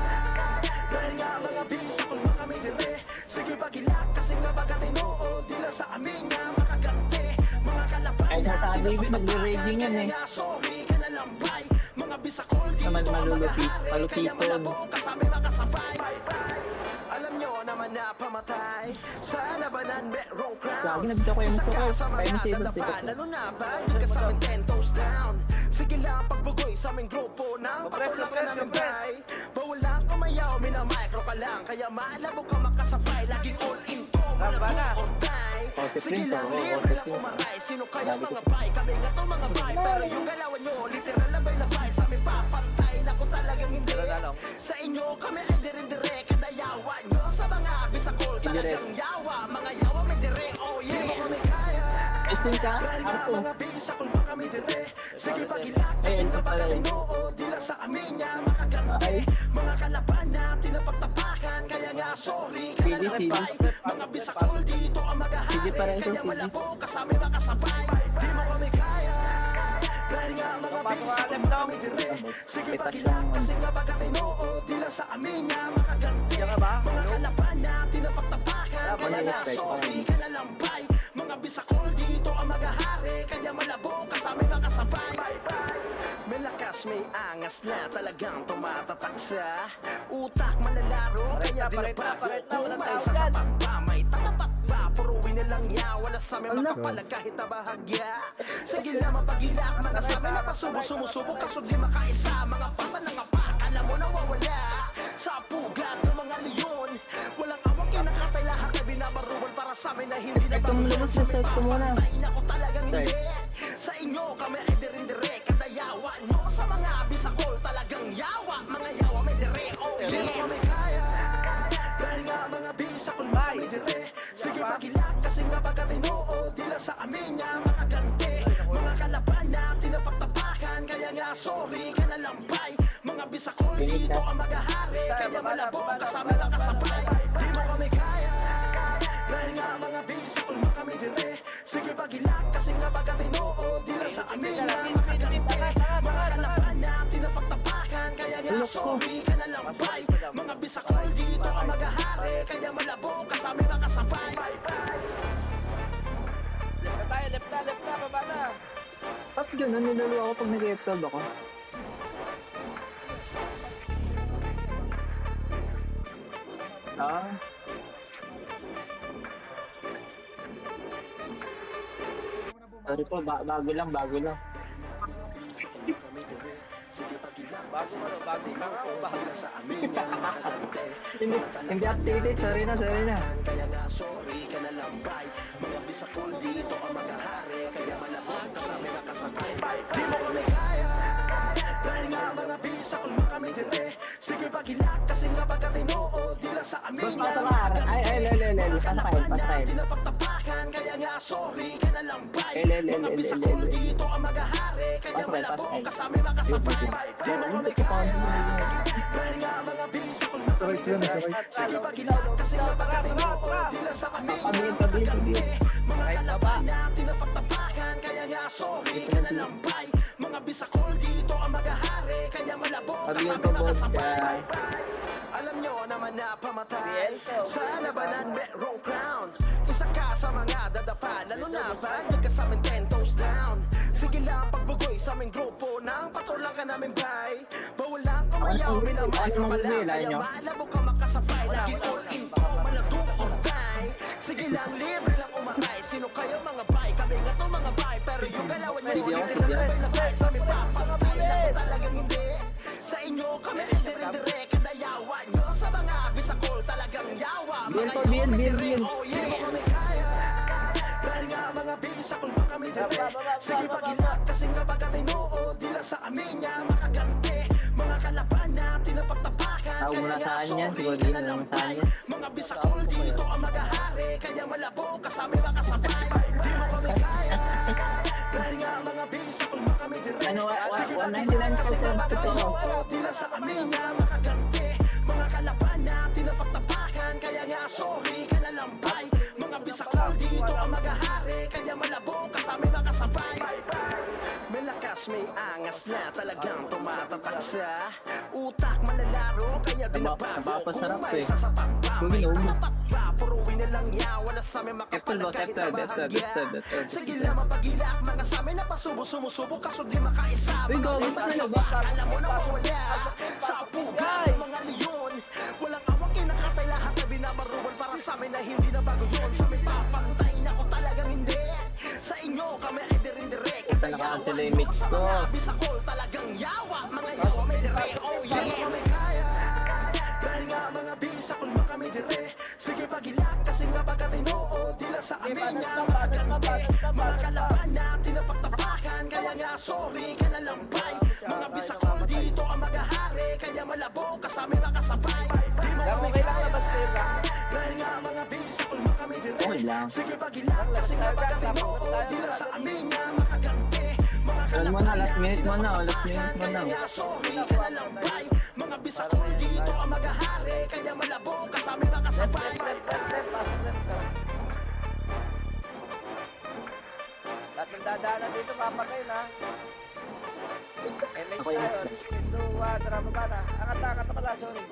Dahil nga mga bisakol mga kami dire. Sige pagilak kasi nga pagkatino. Dila sa amin nga makaganti. Mga kalaban Kahit na sa David, nagre-raging yan eh. kaya sorry ka na lambay. Mga bisakol dito Naman ang malulupit, magahari. malupiton. Kaya malabo kasama makasabay. Alam nyo naman na pamatay. Sa labanan merong crown. Lagi nabito ko yung Isa gusto ka ko. sa Kaya mga masipag dadapa. dito. Lalo na pag di ka sa amin 10 toes down. Sige lang pagbugoy sa aming grupo ng Kompres, patulak ka kompres, namin kompres. bay. Bawal lang kumayaw, minamicro ka lang. Kaya malabo ka makasabay. Laging all in to, Tama na. malabo or die. Positive Sige rin lang, to, libre positive. lang umaray. Sino kaya Lagi ko mga bay? Kami nga to mga bay. Pero yung galawan nyo, literal labay-labay. Sa amin papantay na ko talagang hindi. Tagalog. Sa inyo kami ay dire-dire. Kadayawa nyo sa mga bisakol. Talagang yawa, mga yawa may dire. Oh yeah, di mo kami kaya. Isin ka? Dahil nga Arto. mga bisakol mga kami dire. Sige pagilak kasi Ayun, nga pala yun. pagkatino. Dila sa amin niya makaganti. Ay. Mga kalaban na tinapaktapakan. Kaya nga sorry ka na Sige, sige. lambay. Mga bisakol dito ang magahari. Sige, para ito, Kaya sige. malabo kasama makasabay. Di mo kami kaya. Dahil nga mga Pasok ka, bisakol left mga down. kami dire. Sige Itas pagilak lang. kasi nga pagkatino. Dila sa amin niya makaganti. Diyan ka ba? Mga kalaban na tinapaktapakan. Wala pa Kaya na nga effect, sorry parang. ka na lambay. Mga bisakol dito ang magahari. Kaya malabo kasama makasabay. May lakas, may angas na talagang tumatatak sa utak malalaro. Kaya Pareta, dinabago pareta, kung walang may tawag sasapat ba, may tatapat ba. Puruin na lang niya, wala sa amin Ala. makapalag kahit na bahagya. Sige na mapagilak, mga sa amin napasubo-sumusubok kaso di makaisa. Mga pata ng apak, alam mo nawawala sa pugad ng mga leon. Walang awang kinakatay lahat na binabaruan para sa amin na hindi na Ito, lumabas sa set ko muna. papantay na ko talagang Sorry. hindi. Sa inyo kami ay dirindire. Kadayawa nyo sa mga bisakol talagang yawa. Mga yawa may dire. Oh yeah, di mo kami kaya. Dahil nga mga bisakol mga kami dire. Sige pagilak kasi nga pagkatino. Dila sa amin niya makaganti. Mga kalaban na tinapaktapakan. Kaya nga sorry ka na lambay. Mga bisakol dito ang magahari. Kaya malabo kasama makasabay. Di mo kami kaya. Dahil nga mga bisakol mga kami dire. Sige pagilak kasi nga pagkatino. Dila sa amin niya makaganti. Mga kalaban na tinapaktapakan. Kaya nga sorry ka na lambay. Mga bisakol dito ang magahari. Kaya malabo kasama makasabay. Left na tayo, left na, baba na. Ba't gano'n niluluwa ako pag nag-episode ako? Ah. Sorry po, bago lang. Bago ka nga o bago? Hindi updated, sorry na. Kaya nga sorry ka na lambay. Mga bisakol dito ang magahari. Kaya malabot kasama nakasabay. Di mo kami kaya. Dahil nga mga bisakol mga kami dire. Sige pagilak kasi nga pagkatino. Dila sa amin Boss nga Pasakay, pasakay. tinapagtapakan, kaya nga sorry ka na lang bay. Mga L. bisakol dito ang magahari, kaya Pasakay, malabog pasakay. kasama makasabay. Di mo kami kaya, dahil nga mga bisakol na kami dire. Sige pagilak kasi nga pagkatinood, di lang sa amin Pabigyan, pabigyan. mga kalaban na tinapagtapakan, kaya nga sorry ka na lang bay. Mga bisakol dito ang magahari, kaya malabog Pabigyan kasama pa, boss. makasabay. Alam nyo naman na pamatay sa labanan merong crown. Isa ka sa mga dadapa, lalo na pag di ka sa amin 10 toes down. Sige lang pagbugoy sa aming grupo, nang patulang ka namin bay. Bawal lang kumayaw, minamadyo ka lang, kaya malabo ka makasabay. Laging all in to, maladong or die. Sige lang, libre lang umakay. Sino kayo mga bay? Kami nga to mga bay. Pero yung galawan nyo, Sige, hindi sige. na labay-labay. Sa amin papantay, naku talagang hindi. Sa inyo kami ay dire-dire, kadayawa nyo sa mga bisakol talagang yawa. Mga Bien, bien, bien, dire, bien. oh yeah, kami kaya. Dahil nga mga bisakol pa kami dire. Sige pagilak kasi nga pagkatinood, di lang sa amin niya makaganti. Mga kalaban na tinapagtapakan, Tawag mo na kaya saan nga yan, sorry siguro ka yun na ang lang saan bay. yan. Mga bisakol dito ang magahari, kaya malabog kasama makasabay. Di mo kami kaya. Dahil nga mga bisakol pa kami dire. Ano, Sige 199% pagilak kasi nga totoo. pagkatinood, di lang sa amin niya makaganti. Mga kalaban na tinapagtapakan, kaya nga sorry ka na lang bay. Mga bisakol dito ang magahari, kaya malabog kasama makasabay. May lakas, may angas na talagang tumatatak sa utak malalaro, kaya dinabago Napapasarap kung may eh. sasapat ba, may Guminom. katapat ba, puruin na lang niya, wala sa amin Eptol, boss, makapalag kahit eptol, na eptol, bahagya. eptol, eptol. Sige lang mapagilak, mga sa amin na pasubo, sumusubo, kaso di makaisa. Uy, Mga gago, libat ano na ba, alam mo na mawala sa pugat ng mga leon. Walang awang kinakatay lahat na binabaruan para sa amin na hindi na bago yun. Sa amin papantay na ko talagang hindi. Sa inyo kami ay dire-dire. Naka-cancel na yung mix Sa ko. mga bisakol talagang yawa. Mga yawa may dire, oh yeah, kami kaya. Dahil nga mga bisakol mo kami dire. Sige pagilak kasi nga pagkatinood, di lang sa amin niya makaganti. Mga kalaban na tinapagtapakan, kaya nga sorry ka na lang bay. Mga bisakol dito ang magahari, kaya malabog kasama makasabay. Di mo Gago, kami kailangan kaya. ba sila? Dahil nga mga bisakol mo kami dire. Okay lang. Sige pagilak kasi nga pagkatinood, di lang sa amin niya makaganti. Mga Alam mo na, last minute mo na, oh, last minute mo na. kaya sorry ka na lang bay. Mga bisakol dito ang magahari, kaya malabog kasama makasabay. Lahat ng dadaanan dito, papatay na. MH Ako yun. tayo. Duwa, tara baba na. Angat na pala, sorry.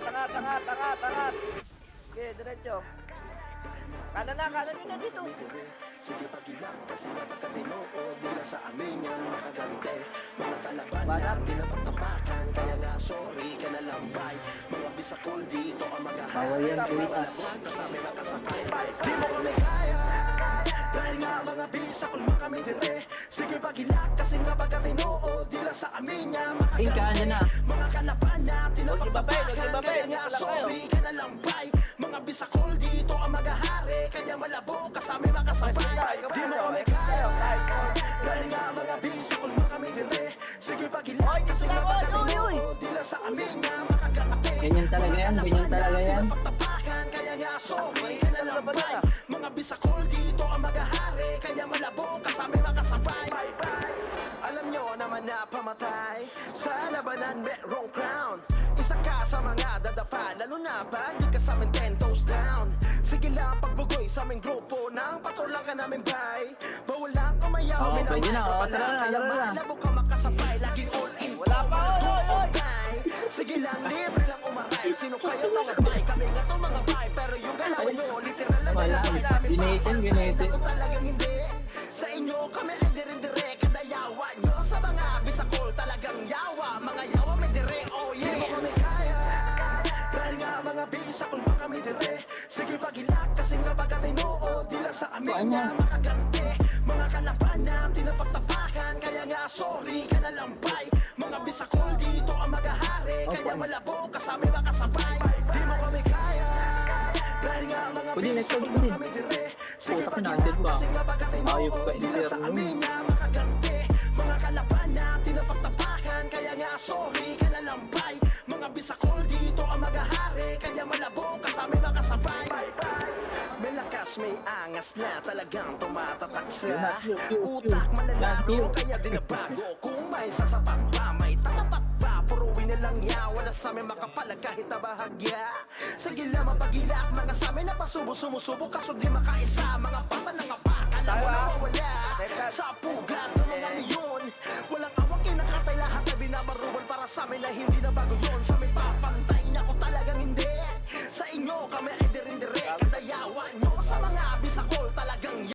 Angat. Okay, diretso. Kanan nyo na dito. Sige pagilak kasi nga pagkatinood, di lang sa amin yan makaganti. Mga kalaban Banat. na tinapagtapakan, kaya nga sorry ka na lang bay. Mga bisakol dito ang Bawal magahari, yan, kaya kuya. malabog kasama makasabay. Di mo kami kaya. Dahil nga mga bisakol mo kami dire. Sige pagilak kasi nga pagkatinood, di lang sa amin yan Ay, kaya makaganti. na. Mga kalaban na Huwag tinapagtapakan, ibabay, kaya nga dito lang kayo. sorry ka na lang bay. Mga bisakol dito ang magahari, kaya malabog kasama makasabay. Di mo kami kaya. Dahil nga mga bisakol mo kami dire. Sige pagilak kasi nga pagkatinood, di lang sa amin nga makaganti. Ganyan talaga yan, ganyan talaga yan. Tinapagtapakan, kaya nga sorry ka na lang bay. Mga bisakol dito ang magahari, kaya malabog kasama makasabay. Alam nyo naman na pamatay sa labanan merong crown. Isa ka sa mga dadapa, lalo na pag di ka sa amin 10 toes down. Sige lang pagbugoy sa aming grupo, nang patulang ka namin bay. Bawal lang kumayaw, Oo, minamay pwede na, ka oo, pala, tara na, kaya tara na. malabog ka makasabay. Laging all in to, Wala pa, malado oy, or oy. die. Sige lang, libre lang umaray. Sino kayo mga bay? Kami nga to mga bay. Pero yung galawan nyo, literal na Wala, bay. Sa amin binitin, papantay, binitin. naku talagang hindi. Sa inyo kami ay dire-dire, kadayawa nyo sa mga bisakol talagang yawa. Mga yawa may dire, oh yeah. Di mo kami kaya. Dahil nga mga bisakol mo kami dire. Sige pagilak kasi nga pagkatinood, di lang sa amin Ano? nga makaganti. Mga kalaban na tinapagtapakan, kaya nga sorry ka na lang bay. Mga bisakol dito ang magahari, kaya malabog kasama makasabay. Di mo kami kaya. Dahil nga mga Pwede, next bisakol time, mo pwede. kami dire. Sige Puta, pagilak kinandid ba? kasi nga pagkatinood, Ayop ka, di lang sa interno. amin nga makaganti. Mga kalaban na tinapagtapakan, kaya nga sorry ka na lang bay. Mga bisakol dito ang maghahari, kanya malabo kasama mga sabay. May lakas, may angas na talagang tumatatak sa utak, malalaro, kaya di nabago. Kung may sasapat ba, may tatapat ba, puruin na lang ya, wala sa amin makapalag kahit na bahagya. Sige lang mapagilak, mga sa amin na pasubo-sumusubo, kaso di makaisa, mga pata ng apakan lang mo nawawala. Sa pugat ng mga leon, walang awang kinakatay, lahat na binabaruan para sa amin na hindi na bago yun. Sa